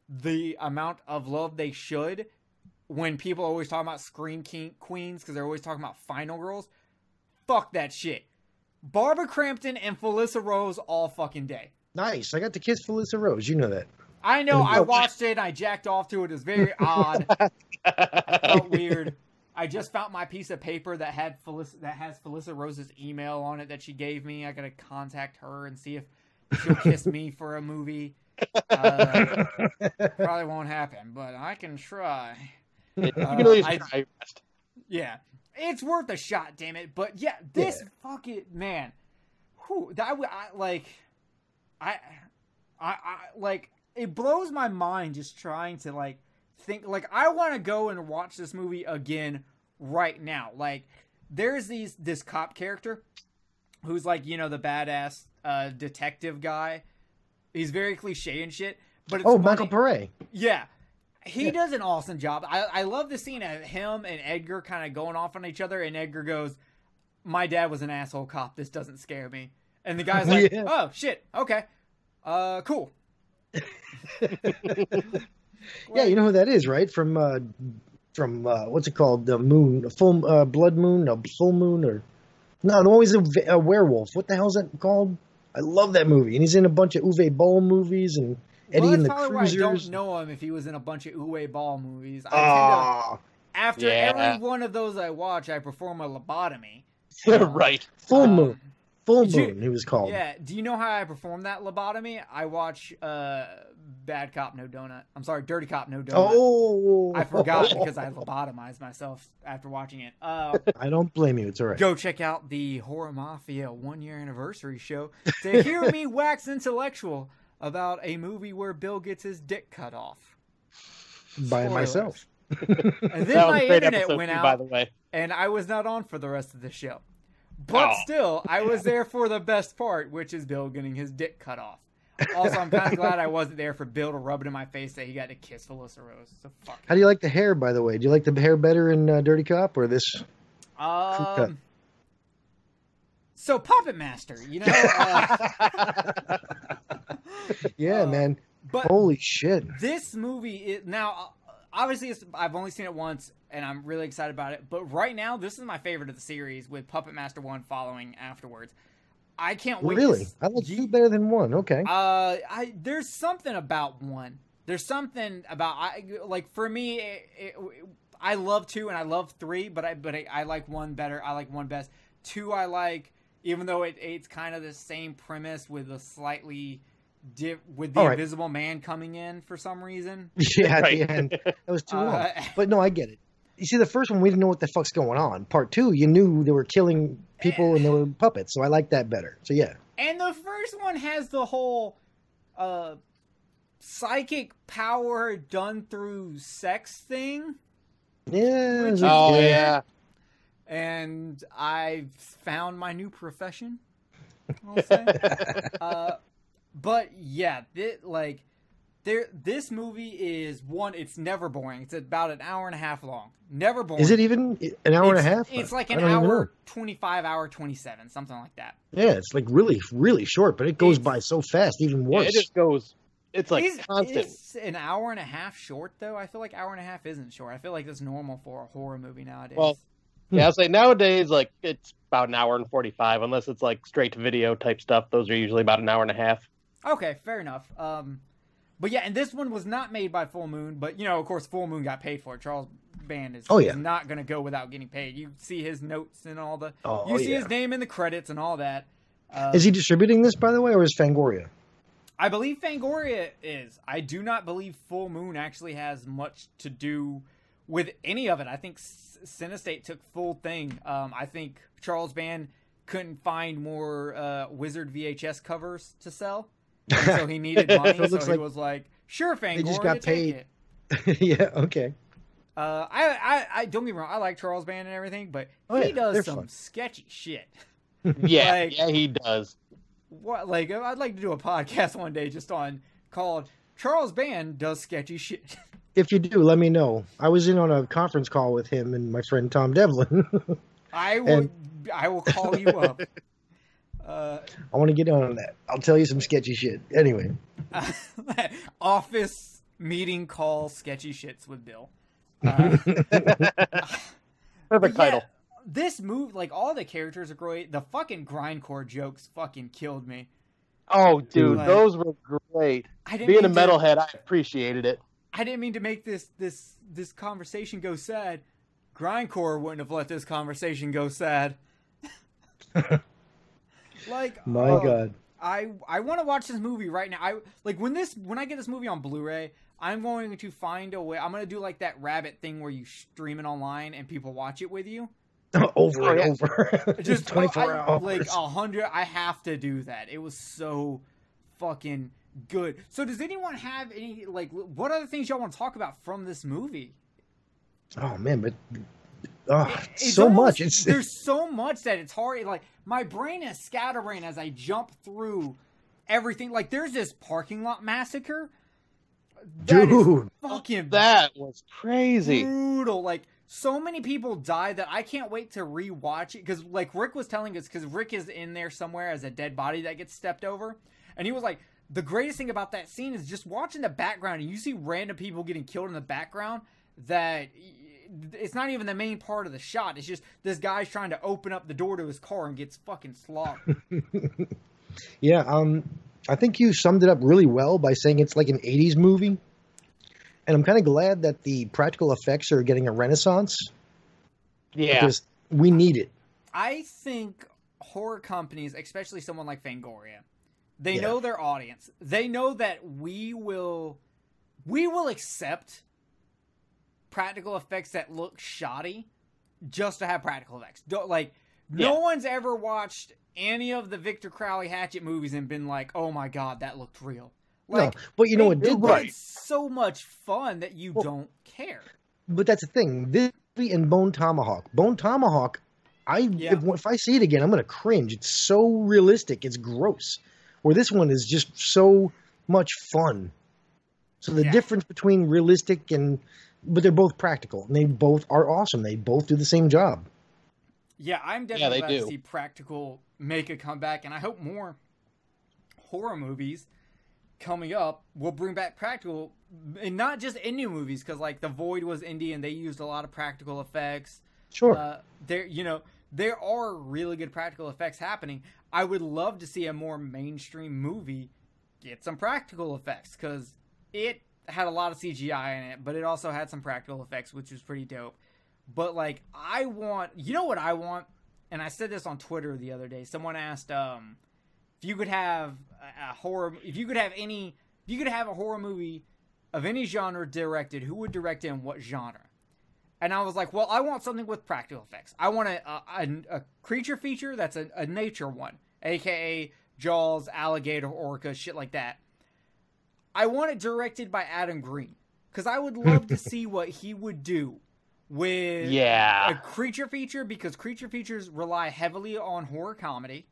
the amount of love they should. When people always talk about Scream Queens because they're always talking about Final Girls, fuck that shit. Barbara Crampton and Felissa Rose all fucking day. Nice. I got to kiss Felissa Rose. You know that. I know. I watched it. And I jacked off to it. It was very odd. It felt weird. I just found my piece of paper that has Felissa Rose's email on it that she gave me. I gotta contact her and see if she'll kiss me for a movie. Probably won't happen, but I can try. You can at least try. Yeah, it's worth a shot, damn it. But yeah, this fucking man, it blows my mind just trying to think. I want to go and watch this movie again right now. There's this cop character who's the badass detective guy. He's very cliche and shit. But it's Michael Pare. Yeah. He does an awesome job. I love the scene of him and Edgar kind of going off on each other, and Edgar goes, "My dad was an asshole cop. This doesn't scare me." And the guy's like, "Oh, shit. Okay. Cool." Yeah, you know who that is, right? From what's it called? The moon, full blood moon, no, full moon, or no, always a werewolf. What the hell is that called? I love that movie, and he's in a bunch of Uwe Boll movies and Eddie and the Cruisers. I don't know him if he was in a bunch of Uwe Ball movies. After every one of those I watch, I perform a lobotomy. Right. Full Moon. Full Moon, he was called. Yeah. Do you know how I perform that lobotomy? I watch Bad Cop, No Donut. I'm sorry, Dirty Cop, No Donut. Oh. I forgot because I lobotomized myself after watching it. I don't blame you. It's all right. Go check out the Horror Mafia 1-year anniversary show to hear me wax intellectual about a movie where Bill gets his dick cut off. By myself. And then my internet went out, by the way, and I was not on for the rest of the show. But still, I was there for the best part, which is Bill getting his dick cut off. Also, I'm kind of glad I wasn't there for Bill to rub it in my face that he got to kiss Felissa Rose. So fuck. How do you like the hair, by the way? Do you like the hair better in Dirty Cop or this? So Puppet Master, Yeah, man. But holy shit. This movie, obviously I've only seen it once, and I'm really excited about it. But right now, this is my favorite of the series, with Puppet Master 1 following afterwards. I can't wait. Really? I like 2 better than 1. Okay. There's something about 1. There's something about for me. I love 2 and I love 3, but I like 1 better. I like 1 best. 2 I like, even though it's kind of the same premise with a slightly with the Invisible Man coming in for some reason. Yeah, at the end that was too long. But no, I get it. You see, the first one we didn't know what the fuck's going on. Part 2, you knew they were killing people and they were puppets, so I like that better. So yeah. And the first one has the whole psychic power done through sex thing. Yeah. Yeah. And I found my new profession, I'll say. But yeah, this movie is it's never boring. It's about an hour and a half long. Never boring. Is it even an hour and a half? It's like an hour, 25, hour 27, something like that. Yeah, it's like really, really short, but it goes by so fast, even worse. Yeah, it just goes. It's like constant. It's an hour and a half short, though. I feel like hour and a half isn't short. I feel like that's normal for a horror movie nowadays. Well, yeah, I'll say nowadays, it's about an hour and 45, unless it's straight to video type stuff. Those are usually about an hour and a half. Okay, fair enough. But yeah, and this one was not made by Full Moon, but of course, Full Moon got paid for it. Charles Band is not going to go without getting paid. You see his notes and all the. You see his name in the credits and all that. Is he distributing this, by the way, or is Fangoria? I believe Fangoria is. I do not believe Full Moon actually has much to do with any of it. I think Cinestate took full thing. I think Charles Band couldn't find more Wizard VHS covers to sell. And so he needed money, so he was like, "Sure, Fangoria, they just got paid." Yeah, okay. I don't get me wrong. I like Charles Band and everything, but he does some sketchy shit. Yeah, yeah, he does. What? I'd like to do a podcast one day just called Charles Band Does Sketchy Shit. If you do, let me know. I was in on a conference call with him and my friend Tom Devlin. I will call you up. I want to get on that. I'll tell you some sketchy shit. Anyway. Office meeting call sketchy shits with Bill. Perfect title. This move, all the characters are great. The fucking grindcore jokes fucking killed me. Oh, dude, those were great. Being a metalhead, I appreciated it. I didn't mean to make this conversation go sad. Grindcore wouldn't have let this conversation go sad. My God. I want to watch this movie right now. When I get this movie on Blu-ray, I'm going to find a way. I'm going to do that rabbit thing where you stream it online and people watch it with you. Over and over. Just 24 hours. 100. I have to do that. It was so fucking good. So does anyone have any, what other things y'all want to talk about from this movie? Oh, man, but it's so much. There's so much that it's hard. My brain is scattering as I jump through everything. There's this parking lot massacre. Dude. That was crazy. Brutal. So many people died that I can't wait to rewatch it. Because, Rick was telling us, because Rick is in there somewhere as a dead body that gets stepped over. And he was like, the greatest thing about that scene is just watching the background. And you see random people getting killed in the background that it's not even the main part of the shot. It's just this guy's trying to open up the door to his car and gets fucking slaughtered. Yeah, I think you summed it up really well by saying it's like an 80s movie. And I'm kind of glad that the practical effects are getting a renaissance. Yeah. Because we need it. I think horror companies, especially someone like Fangoria, they know their audience. They know that we will accept practical effects that look shoddy just to have practical effects. No one's ever watched any of the Victor Crowley Hatchet movies and been like, "Oh my God, that looked real." No, but you know what did that? It's so much fun that you don't care. But that's the thing. This movie and Bone Tomahawk. Bone Tomahawk, if I see it again, I'm going to cringe. It's so realistic. It's gross. Where this one is just so much fun. So the difference between realistic but they're both practical. And they both are awesome. They both do the same job. Yeah, I'm definitely glad to see practical make a comeback. And I hope more horror movies coming up will bring back practical, and not just indie movies, because The Void was indie and they used a lot of practical effects. Sure. there are really good practical effects happening. I would love to see a more mainstream movie get some practical effects, because it had a lot of CGI in it, but it also had some practical effects, which was pretty dope. But like, I want, you know what I want? And I said this on Twitter the other day. Someone asked, if you could have a horror movie of any genre directed, who would direct it and what genre? And I was like, well, I want something with practical effects. I want a creature feature that's a nature one, aka Jaws, alligator, orca, shit like that. I want it directed by Adam Green, because I would love to see what he would do with a creature feature, because creature features rely heavily on horror comedy,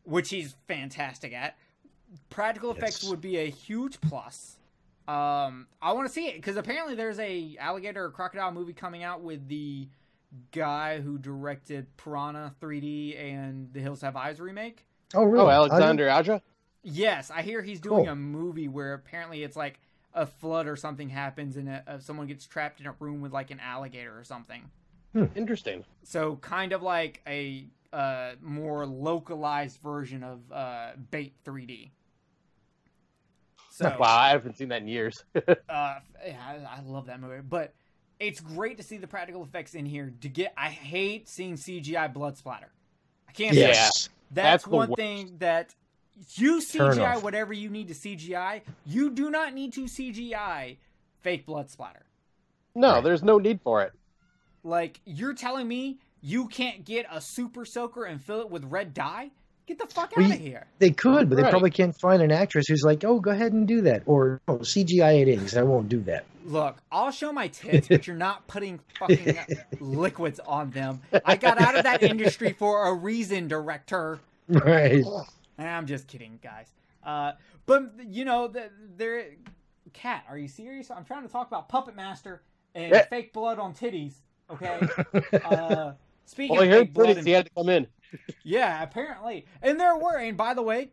which he's fantastic at. Practical effects would be a huge plus. I want to see it, because apparently there's a alligator or crocodile movie coming out with the guy who directed Piranha 3D and the Hills Have Eyes remake. Oh, really? Oh, Alexander Aja? Yes, I hear he's doing a movie where apparently it's like a flood or something happens and someone gets trapped in a room with like an alligator or something. Interesting. So kind of like a more localized version of Bait 3D. So, wow, I haven't seen that in years. I love that movie, but it's great to see the practical effects in here. I hate seeing CGI blood splatter. I can't say that. That's one thing that you CGI whatever you need to CGI. You do not need to CGI fake blood splatter. No, there's no need for it. Like, you're telling me you can't get a super soaker and fill it with red dye? Get the fuck out of here. They could, but they probably can't find an actress who's like, oh, go ahead and do that. Or CGI it in, because I won't do that. Look, I'll show my tits, but you're not putting fucking liquids on them. I got out of that industry for a reason, director. Right. I'm just kidding, guys. But, you know, Kat, are you serious? I'm trying to talk about Puppet Master and fake blood on titties, okay? Speaking of fake blood, he had to come in. Yeah, apparently. And by the way,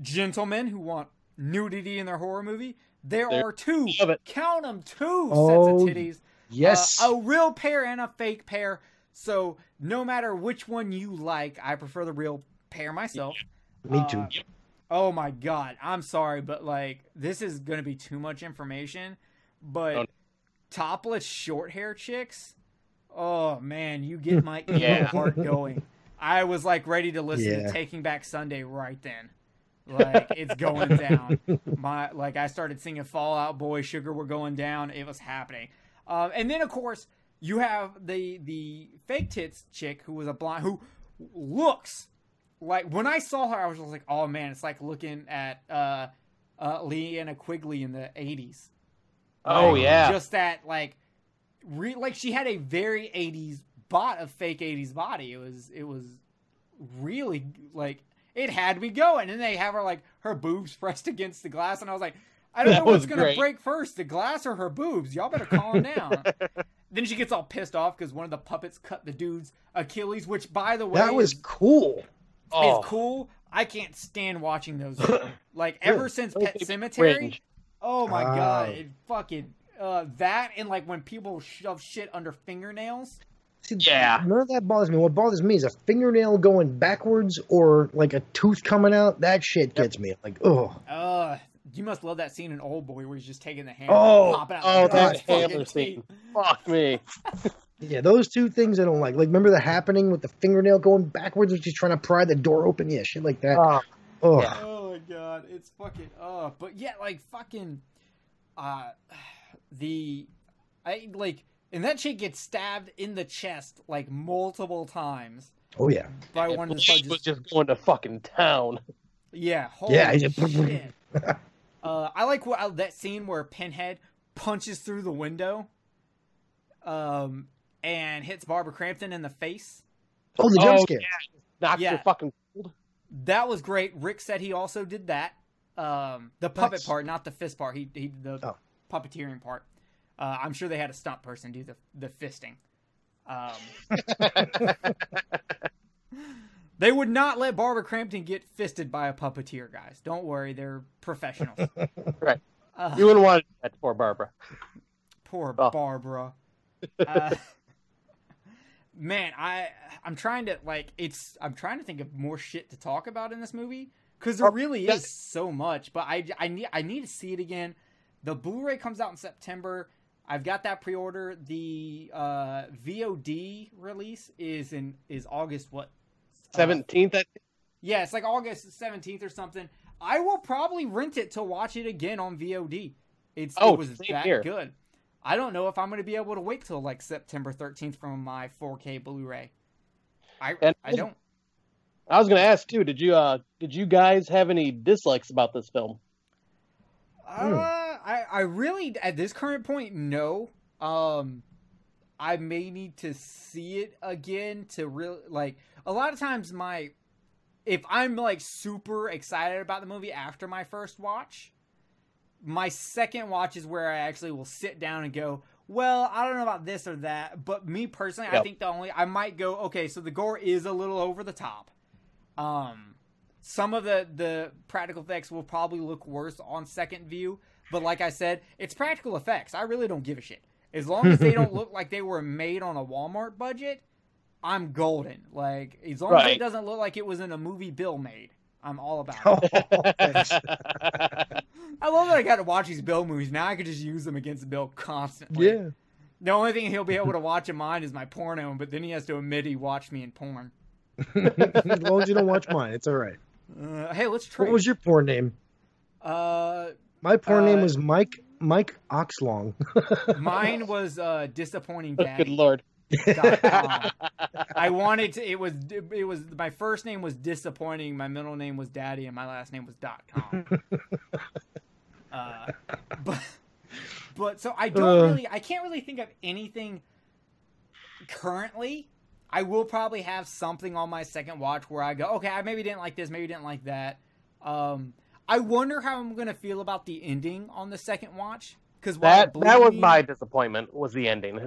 gentlemen who want nudity in their horror movie, there are two, count them, two sets of titties. Yes. A real pair and a fake pair. So no matter which one you like, I prefer the real pair myself. Me too. Oh my God. I'm sorry, but like, this is going to be too much information. But topless short hair chicks, oh man, you get my emo heart going. I was like ready to listen to Taking Back Sunday right then. Like, it's going down. I started singing Fall Out Boy, Sugar We're Going Down. It was happening. And then of course you have the fake tits chick who was a blonde, who looks like, when I saw her, I was just like, oh man, it's like looking at Leanna Quigley in the 80s. Oh yeah. Just that like she had a very 80s fake 80s body. It was really like, it had me going. And they have her like her boobs pressed against the glass, and I was like, I don't know what's gonna break first, the glass or her boobs. Y'all better calm down. Then she gets all pissed off because one of the puppets cut the dude's Achilles, which, by the way, that was cool. It's cool. I can't stand watching those. Like, ever since Pet Cemetery. Oh my God, it fucking that, and like when people shove shit under fingernails. See, none of that bothers me. What bothers me is a fingernail going backwards or like a tooth coming out. That shit gets me. Like, you must love that scene in Old Boy where he's just taking the hammer, popping out. Oh, that hammer scene. Fuck me. Yeah, those two things I don't like. Like, remember The Happening with the fingernail going backwards when she's trying to pry the door open? Yeah, shit like that. Oh my God, it's fucking but yeah, like fucking and that chick gets stabbed in the chest like multiple times. Oh yeah. By one of the Blade was just going to fucking town. Yeah. Holy shit. I like that scene where Pinhead punches through the window, and hits Barbara Crampton in the face. Oh, the jump scare. Knocks your fucking cold. That was great. Rick said he also did that. The puppet part, not the fist part. He the puppeteering part. I'm sure they had a stunt person do the fisting. They would not let Barbara Crampton get fisted by a puppeteer, guys. Don't worry, they're professionals. Right. You wouldn't want that for Barbara. Poor Barbara. man, I'm trying to think of more shit to talk about in this movie because there really is so much. But I need to see it again. The Blu-ray comes out in September. I've got that pre-order. The VOD release is August 17th. Yeah, it's like August 17th or something. I will probably rent it to watch it again on VOD. It was that good. I don't know if I'm going to be able to wait till like September 13th from my 4K Blu-ray. I don't. I was going to ask too. Did you guys have any dislikes about this film? I really at this current point no. I may need to see it again to really like. A lot of times if I'm like super excited about the movie after my first watch, my second watch is where I actually will sit down and go, well, I don't know about this or that. But me personally, I think I might go, okay, so the gore is a little over the top. Some of the practical effects will probably look worse on second view. But like I said, it's practical effects. I really don't give a shit. As long as they don't look like they were made on a Walmart budget, I'm golden. Like, as long as it doesn't look like it was in a movie Bill made, I'm all about it. I love that I got to watch these Bill movies. Now I can just use them against Bill constantly. Yeah. The only thing he'll be able to watch in mine is my porno, but then he has to admit he watched me in porn. As long as you don't watch mine, it's all right. Hey, let's try. What was your porn name? My porn name was Mike Oxlong. Mine was Disappointing Daddy. Good Lord. I wanted to. It was my first name was Disappointing. My middle name was Daddy, and my last name was .com. But so I can't really think of anything currently. I will probably have something on my second watch where I go, okay, I maybe didn't like this, maybe didn't like that. I wonder how I'm going to feel about the ending on the second watch. Because that was my disappointment, was the ending.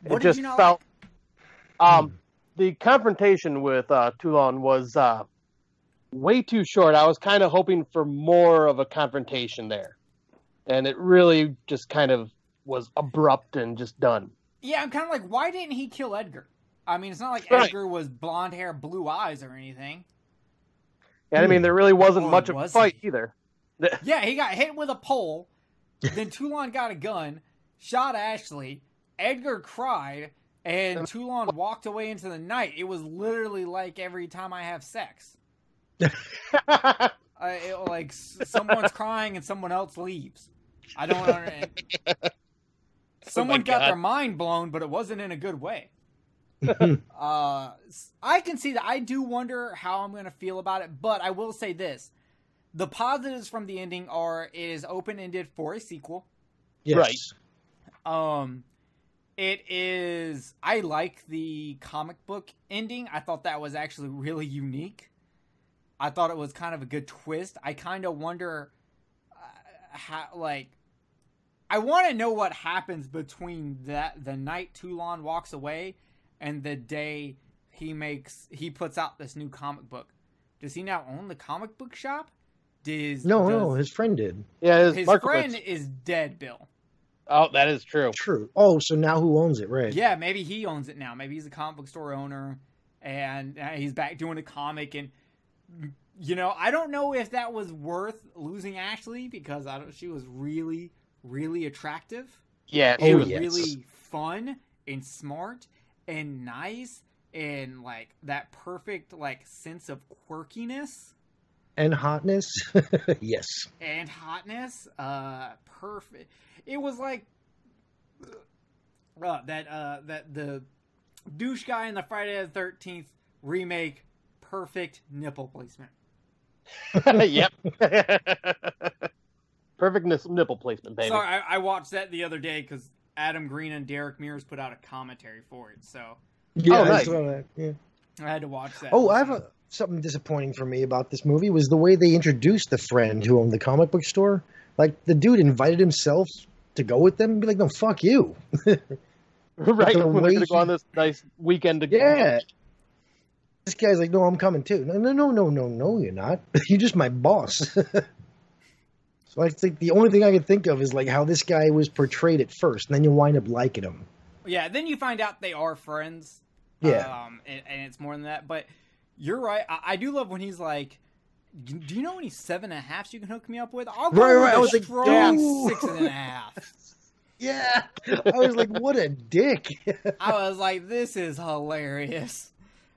It just felt... the confrontation with Toulon was way too short. I was kind of hoping for more of a confrontation there. And it really just kind of was abrupt and just done. Yeah, I'm kind of like, why didn't he kill Edgar? I mean, it's not like Edgar was blonde hair, blue eyes or anything. Yeah, I mean, there really wasn't much of a fight either. Yeah, he got hit with a pole. Then Toulon got a gun, shot Ashley. Edgar cried, and Toulon walked away into the night. It was literally like every time I have sex. Like someone's crying and someone else leaves. I don't understand. Someone got their mind blown, but it wasn't in a good way. I can see that. I do wonder how I'm going to feel about it, but I will say this. The positives from the ending are it is open-ended for a sequel. Yes. Right. It is... I like the comic book ending. I thought that was actually really unique. I thought it was kind of a good twist. I kind of wonder how, like... I want to know what happens between the night Toulon walks away and the day he puts out this new comic book. Does he now own the comic book shop? No, his friend did. Yeah, his friend is dead, Bill. Oh, that is true. True. Oh, so now who owns it, right? Yeah, maybe he owns it now. Maybe he's a comic book store owner, and he's back doing a comic. And, you know, I don't know if that was worth losing Ashley, because she was really, really attractive. Yeah, she was really fun and smart and nice and, like, that perfect, like, sense of quirkiness. And hotness. Yes. And hotness. Perfect. It was like that the douche guy in the Friday the 13th remake. Perfect nipple placement. Yep. Perfect nipple placement, baby. Sorry, I watched that the other day because Adam Green and Derek Mears put out a commentary for it. So yeah, nice. I saw that. Yeah. I had to watch that. Oh, I have something disappointing for me about this movie was the way they introduced the friend who owned the comic book store. Like, the dude invited himself to go with them and be like, no, fuck you. Right, we're going to go on this nice weekend together. Yeah. This guy's like, no, I'm coming too. No, you're not. You're just my boss. So I think the only thing I can think of is like how this guy was portrayed at first, and then you wind up liking him. Yeah, then you find out they are friends. Yeah. And it's more than that. But you're right. I do love when he's like, do you know any 7.5s you can hook me up with? I'll go Right. with I a was like, strong dude. 6.5. Yeah. I was like, what a dick. I was like, this is hilarious.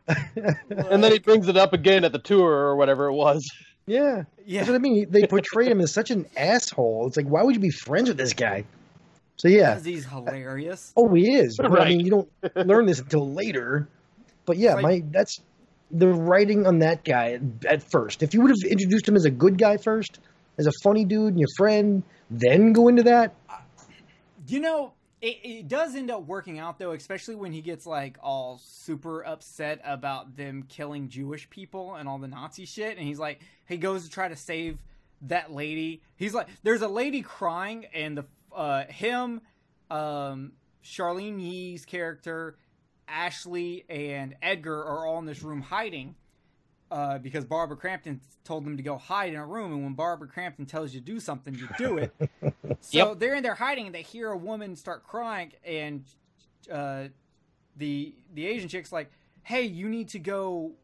And then he brings it up again at the tour or whatever it was. Yeah. That's what I mean. They portrayed him as such an asshole. It's like, why would you be friends with this guy? So, yeah. Because he's hilarious. Oh, he is. But, Right. I mean, you don't learn this until later. But, yeah, Like- that's the writing on that guy at first. If you would have introduced him as a good guy first, as a funny dude and your friend, then go into that. You know, it does end up working out, though, especially when he gets, like, all super upset about them killing Jewish people and all the Nazi shit. And he's like, he goes to try to save that lady. He's like, there's a lady crying, and him, Charlene Yee's character, Ashley, and Edgar are all in this room hiding. Because Barbara Crampton told them to go hide in a room, and when Barbara Crampton tells you to do something, you do it. So they're in there hiding, and they hear a woman start crying, and the Asian chick's like, "Hey, we need to go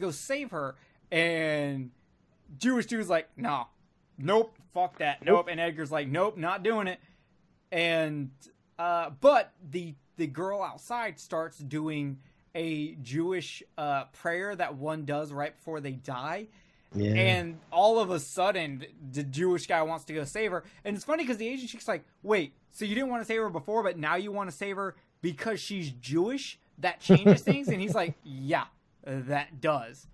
save her." And Jewish dude's like, "No, nope, fuck that, nope." And Edgar's like, "Nope, not doing it." And but the girl outside starts doing a Jewish prayer that one does right before they die. Yeah. And all of a sudden, the Jewish guy wants to go save her. And it's funny because the Asian chick's like, wait, so you didn't want to save her before, but now you want to save her because she's Jewish? That changes things? And he's like, yeah, that does.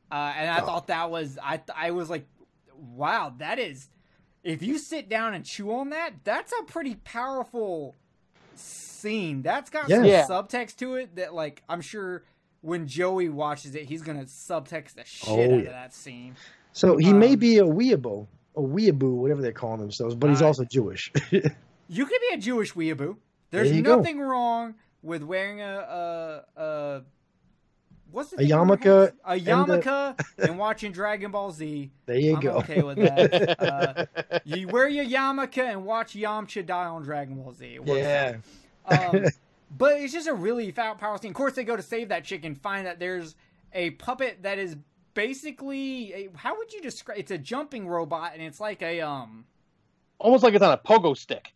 And I thought that was, I was like, wow, that is, if you sit down and chew on that, that's a pretty powerful scene. That's got some subtext to it that, like, I'm sure when Joey watches it, he's gonna subtext the shit out of that scene. So he may be a weeaboo, whatever they're calling themselves, but he's also Jewish. You could be a Jewish weeaboo. There's nothing wrong with wearing what's the a yarmulke, and watching Dragon Ball Z. There you go. I'm okay with that. You wear your yarmulke and watch Yamcha die on Dragon Ball Z. Yeah. But it's just a really powerful scene. Of course, they go to save that chick and find that there's a puppet that is basically how would you describe? It's a jumping robot, and it's like a almost like it's on a pogo stick.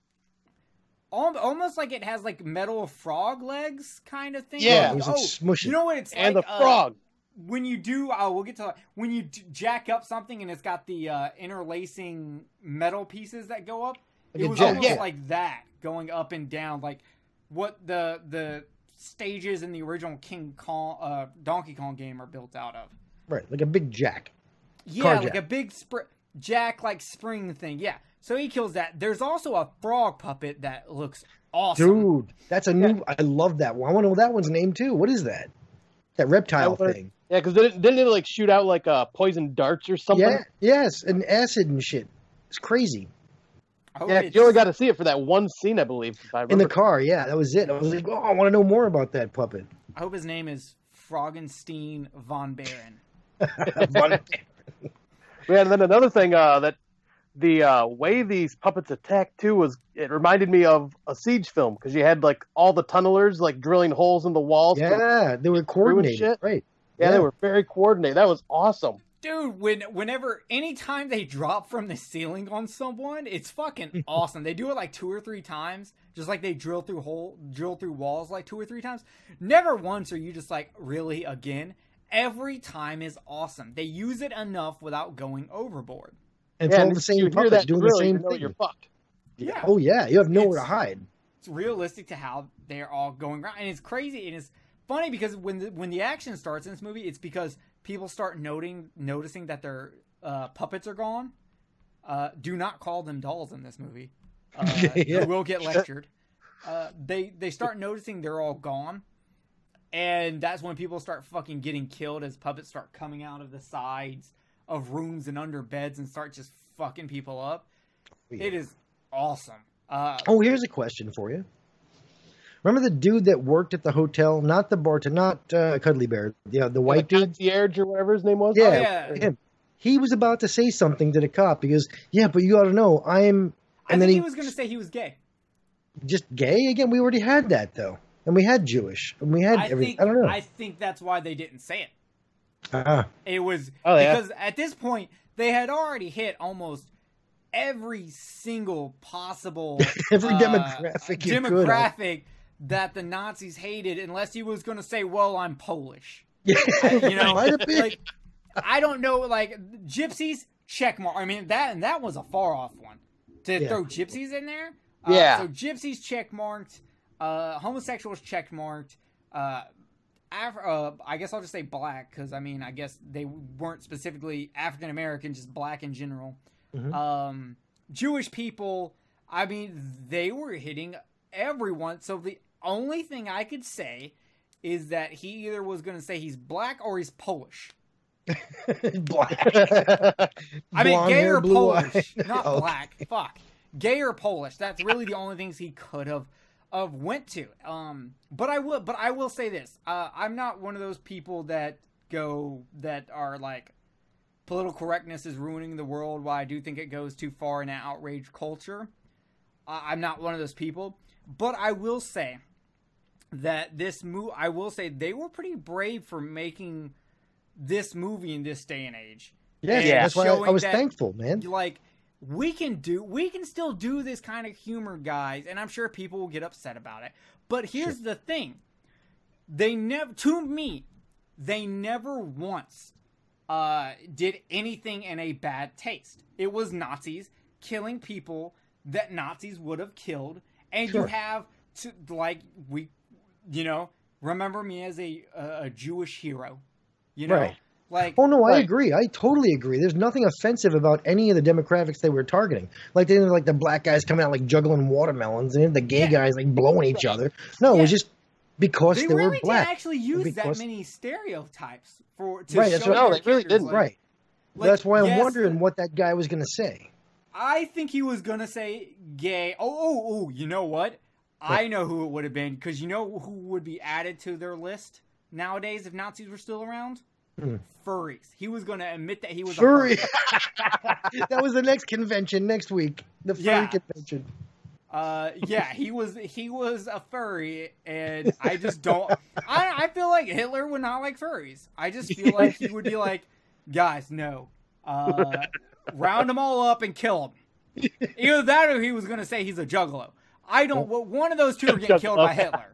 Almost like it has like metal frog legs kind of thing. Yeah, it was smushy. You know what it's and like? the frog. When you do, we'll get to when you jack up something and it's got the interlacing metal pieces that go up. Like it was almost like that going up and down, like what the stages in the original Donkey Kong game are built out of. Right, like a big jack. Yeah, like a big jack like spring thing. Yeah. So he kills that. There's also a frog puppet that looks awesome. Dude, that's a new. I love that one. I want to know that one's name too. What is that? That reptile thing. Yeah, because didn't it like shoot out like poison darts or something? Yeah. Yes, and acid and shit. It's crazy. Yeah, you only got to see it for that one scene, I believe. If I remember. In the car, yeah, that was it. I was like, oh, I want to know more about that puppet. I hope his name is Froggenstein von Baron. Yeah, and then another thing that the way these puppets attack too it reminded me of a Siege film because you had like all the tunnelers like drilling holes in the walls. Yeah, they were coordinated, right? Yeah, they were very coordinated. That was awesome. Dude, anytime they drop from the ceiling on someone, it's fucking awesome. They do it like 2 or 3 times, just like they drill through walls like 2 or 3 times. Never once are you just like, really, again? Every time is awesome. They use it enough without going overboard. And it's all the same puppets doing the same thing. You're fucked. Yeah. Oh yeah, you have nowhere to hide. It's realistic to how they're all going around, and it's crazy and it's funny because when the action starts in this movie, it's because people start noticing that their puppets are gone. Do not call them dolls in this movie. You will get lectured. They start noticing they're all gone, and that's when people start fucking getting killed as puppets start coming out of the sides of rooms and under beds and start just fucking people up. Yeah. It is awesome. Here's a question for you. Remember the dude that worked at the hotel? Not the bartender, not Cuddly Bear. The white dude? Concierge or whatever his name was? Yeah, him. He was about to say something to the cop. He goes, yeah, but you ought to know, I think he was going to say he was gay. Just gay? Again, we already had that, though. and we had Jewish, and we had everything. I don't know. I think that's why they didn't say it. It was yeah. because at this point they had already hit almost every single possible every demographic that the Nazis hated, unless he was going to say, "Well, I'm Polish." Yeah, you know, might have been. like I don't know, like gypsies check mark. I mean that was a far off one to throw gypsies in there. So gypsies check marked, homosexuals check marked. I guess I'll just say black because I mean I guess they weren't specifically African American, just black in general. Mm-hmm. Jewish people, I mean they were hitting everyone. So the only thing I could say is that he either was going to say he's black or he's Polish. Black. I mean gay or Polish, eyes. not black. Fuck, gay or Polish. That's really the only things he could have went to. But I will say this. I'm not one of those people that are like political correctness is ruining the world. While I do think it goes too far in an outrage culture. I'm not one of those people. But I will say that I will say they were pretty brave for making this movie in this day and age. Yeah, that's why I was thankful, man. Like, we can still do this kind of humor, guys, and I'm sure people will get upset about it. But here's the thing. They never once did anything in a bad taste. It was Nazis killing people that Nazis would have killed, and you have to, like, remember me as a Jewish hero, right. Like, oh no, I agree. I totally agree. There's nothing offensive about any of the demographics they were targeting. Like they didn't like the black guys coming out like juggling watermelons, and the gay guys like blowing each other. No, it was just because they were black. They didn't actually use that many stereotypes to that's show right. their they really didn't. Right. That's why I'm wondering what that guy was going to say. I think he was going to say gay. Oh, you know what? I know who it would have been, because you know who would be added to their list nowadays if Nazis were still around? Furries. He was going to admit that he was furry. a furry. That was the next convention next week. The furry convention. He was a furry, and I just don't. I feel like Hitler would not like furries. I just feel like he would be like, guys, no, round them all up and kill them. Either that, or he was going to say he's a juggalo. I don't. One of those two are getting killed by Hitler.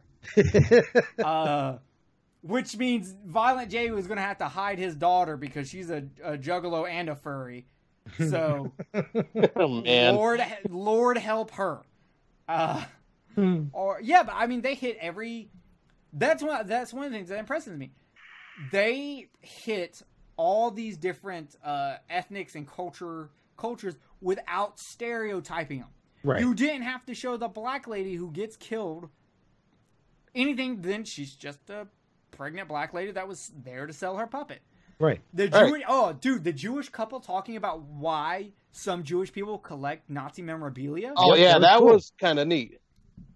Which means Violent J was going to have to hide his daughter because she's a juggalo and a furry. So, oh, man. Lord help her. But I mean, they hit every. That's one of the things that impresses me. They hit all these different ethnics and cultures without stereotyping them. Right. You didn't have to show the black lady who gets killed anything. Then she's just a pregnant black lady that was there to sell her puppet. Right. The Jewish couple talking about why some Jewish people collect Nazi memorabilia. Oh yeah, that was kind of neat.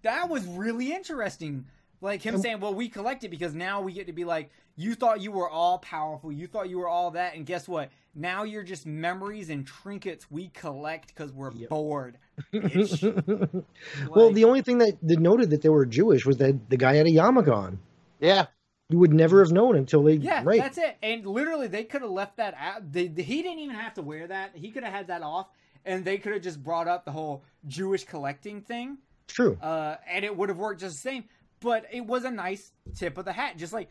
That was really interesting. Like him saying, well, we collect it because now we get to be like, you thought you were all powerful. You thought you were all that. And guess what? Now you're just memories and trinkets we collect because we're bored. Well, the only thing that noted that they were Jewish was that the guy had a yarmulke on. Yeah. You would never have known until they... Yeah, that's it. And literally, they could have left that out. He didn't even have to wear that. He could have had that off, and they could have just brought up the whole Jewish collecting thing. True. And it would have worked just the same. But it was a nice tip of the hat. Just like,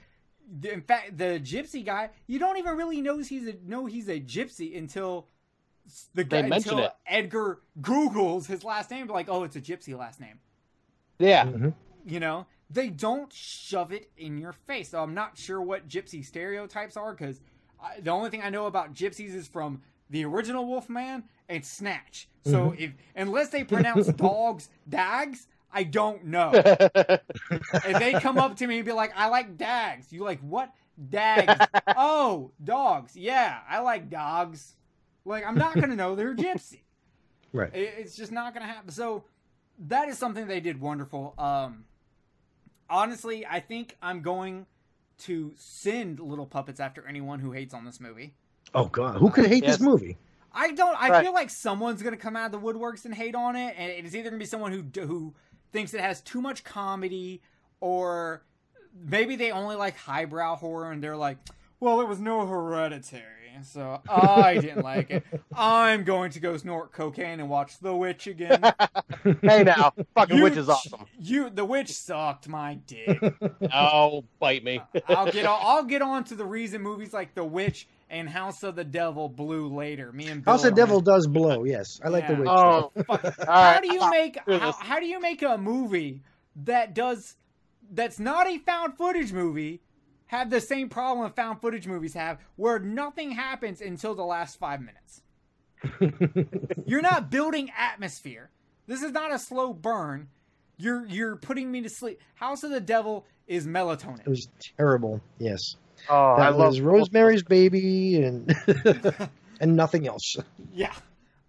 in fact, the gypsy guy, you don't even really know he's a gypsy until Edgar Googles his last name. Like, oh, it's a gypsy last name. Yeah. Mm-hmm. You know? They don't shove it in your face. So I'm not sure what gypsy stereotypes are, because the only thing I know about gypsies is from the original Wolfman and Snatch. So unless they pronounce dogs dags, I don't know. If they come up to me and be like, I like dags. You like, what? Dags. Oh, dogs. Yeah, I like dogs. Like, I'm not going to know they're gypsy. Right. It's just not going to happen. So that is something they did wonderful. Honestly, I think I'm going to send Little Puppets after anyone who hates on this movie. Oh, God. Who could hate this movie? I feel like someone's going to come out of the woodworks and hate on it, and it's either going to be someone who thinks it has too much comedy, Or maybe they only like highbrow horror and they're like, well, it was no Hereditary, so I didn't like it. I'm going to go snort cocaine and watch The Witch again. Hey now, fucking Witch is awesome. The Witch sucked my dick. Oh, bite me. I'll get on to the reason movies like The Witch and House of the Devil blew later. Me and Bill House of the Devil does blow. Yes, I like The Witch. Oh, how do you make a movie that's not a found footage movie have the same problem found footage movies have, where nothing happens until the last 5 minutes? You're not building atmosphere. This is not a slow burn. You're putting me to sleep. House of the Devil is melatonin. It was terrible. Yes. Oh, that was Rosemary's Baby and and nothing else. Yeah.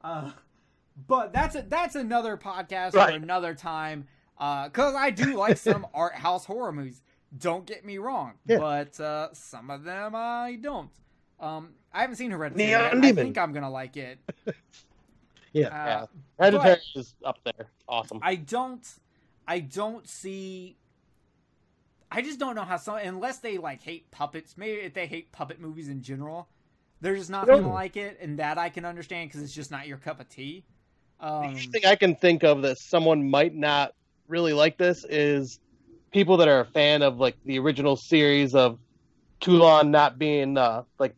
But that's another podcast for another time. Because I do like some art house horror movies. Don't get me wrong, but some of them I don't. I haven't seen Hereditary yet. I think I'm gonna like it. Yeah. Hereditary is up there. Awesome. I don't see. I just don't know how unless they like hate puppets. Maybe if they hate puppet movies in general, they're just not gonna like it, and that I can understand because it's just not your cup of tea. The only thing I can think of that someone might not really like this is people that are a fan of like the original series of Toulon not being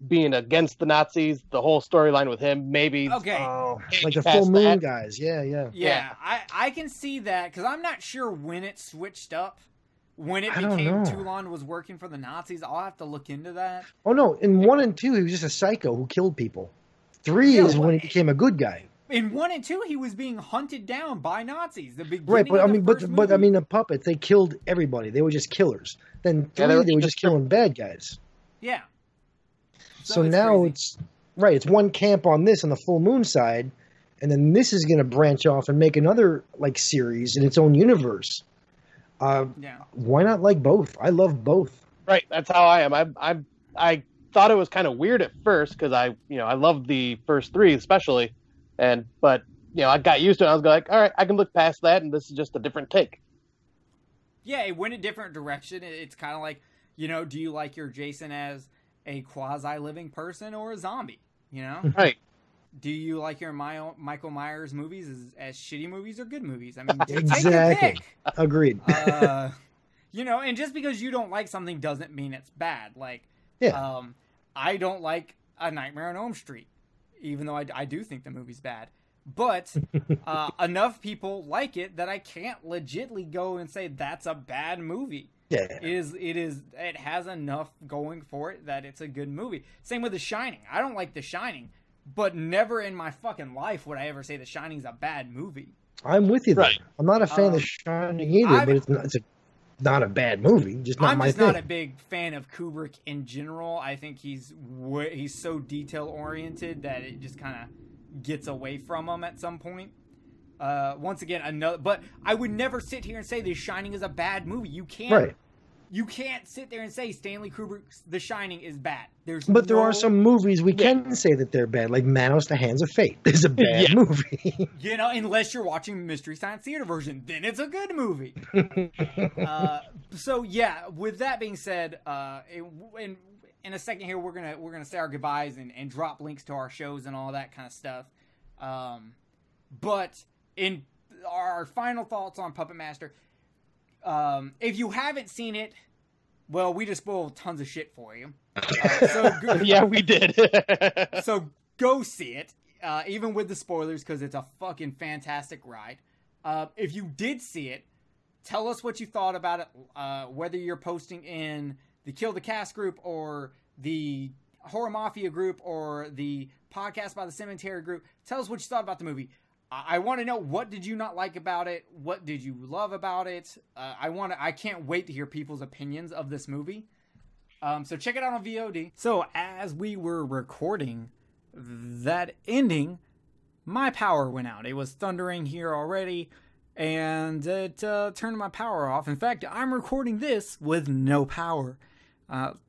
being against the Nazis, the whole storyline with him, maybe like the Full Moon guys. Yeah. I can see that because I'm not sure when it switched up, when it became Toulon was working for the Nazis. I'll have to look into that. Oh no, in 1 and 2 he was just a psycho who killed people. 3 is when he became a good guy. In 1 and 2, he was being hunted down by Nazis. The beginning right, but I mean, the puppets, they killed everybody. They were just killers. Then 3, they were just killing bad guys. Yeah. So now it's one camp on this on the Full Moon side, and then this is going to branch off and make another like series in its own universe. Why not like both? I love both. Right, that's how I am. I thought it was kind of weird at first because I loved the first 3 especially. But I got used to it. I was like, all right, I can look past that, and this is just a different take. Yeah, it went a different direction. It's kind of like, do you like your Jason as a quasi-living person or a zombie? Right. Do you like your Michael Myers movies as shitty movies or good movies? I mean, exactly. Take your pick. Agreed. And just because you don't like something doesn't mean it's bad. Like, I don't like A Nightmare on Elm Street, even though I do think the movie's bad. But enough people like it that I can't legitly go and say that's a bad movie. Yeah. It has enough going for it that it's a good movie. Same with The Shining. I don't like The Shining, but never in my fucking life would I ever say The Shining's a bad movie. I'm with you there. Right. I'm not a fan of The Shining either, but it's not a bad movie. I'm not a big fan of Kubrick in general. I think he's so detail oriented that it just kind of gets away from him at some point. Once again, but I would never sit here and say The Shining is a bad movie. You can't sit there and say Stanley Kubrick's The Shining is bad. But there are some movies we can say that they're bad, like Manos: The Hands of Fate. It's a bad movie. Unless you're watching Mystery Science Theater version, then it's a good movie. So yeah, with that being said, in a second here we're gonna say our goodbyes and drop links to our shows and all that kind of stuff. But in our final thoughts on Puppet Master, if you haven't seen it, well, we just spoiled tons of shit for you. Yeah, we did. So go see it, even with the spoilers, because it's a fucking fantastic ride. If you did see it, tell us what you thought about it, whether you're posting in the Kill the Cast group or the Horror Mafia group or the Podcast by the Cemetary group. Tell us what you thought about the movie. I want to know, what did you not like about it? What did you love about it? I can't wait to hear people's opinions of this movie. So check it out on VOD. So as we were recording that ending, my power went out. It was thundering here already, and it turned my power off. In fact, I'm recording this with no power.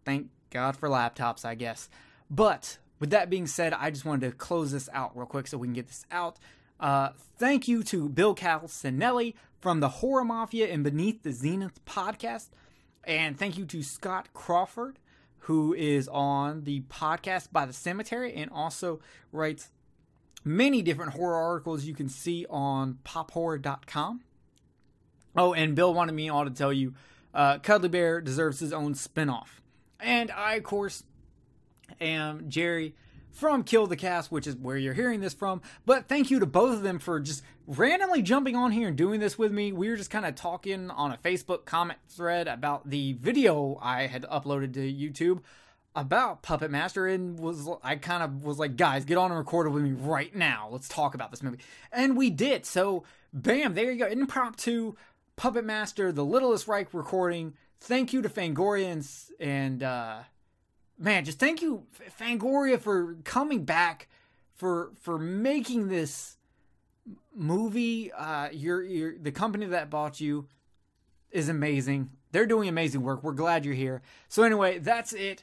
Thank God for laptops, I guess. But with that being said, I just wanted to close this out real quick so we can get this out. Thank you to Bill Calcinelli from the Horror Mafia and Beneath the Zenith podcast. And thank you to Scott Crawford, who is on the podcast by the Cemetary and also writes many different horror articles you can see on pophorror.com. Oh, and Bill wanted me all to tell you, Cuddly Bear deserves his own spinoff. And I, of course, am Jerry from Kill the Cast, which is where you're hearing this from. But thank you to both of them for just randomly jumping on here and doing this with me. We were just kind of talking on a Facebook comment thread about the video I had uploaded to YouTube about Puppet Master, and I kind of was like, guys, get on and record it with me right now. Let's talk about this movie. And we did. So, bam, there you go. Impromptu Puppet Master, the Littlest Reich recording. Thank you to Fangoria and man, just thank you, Fangoria, for coming back, for making this movie. The company that bought you is amazing. They're doing amazing work. We're glad you're here. So anyway, that's it.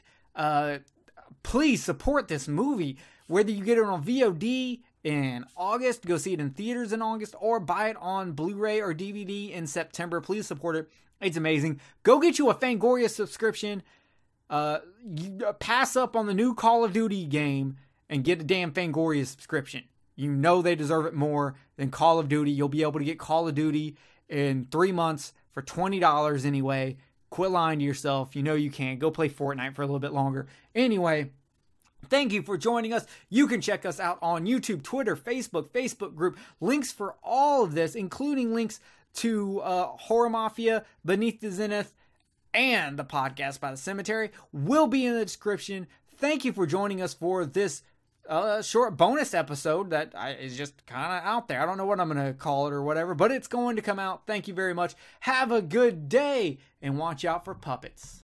Please support this movie, whether you get it on VOD in August, go see it in theaters in August, or buy it on Blu-ray or DVD in September. Please support it. It's amazing. Go get you a Fangoria subscription. Pass up on the new Call of Duty game and get a damn Fangoria subscription. You know they deserve it more than Call of Duty. You'll be able to get Call of Duty in 3 months for $20 anyway. Quit lying to yourself. You know you can. Go play Fortnite for a little bit longer. Anyway, thank you for joining us. You can check us out on YouTube, Twitter, Facebook group. Links for all of this, including links to Horror Mafia, Beneath the Zenith, and the podcast by the Cemetary, will be in the description. Thank you for joining us for this short bonus episode that is just kind of out there. I don't know what I'm going to call it or whatever, but it's going to come out. Thank you very much. Have a good day, and watch out for puppets.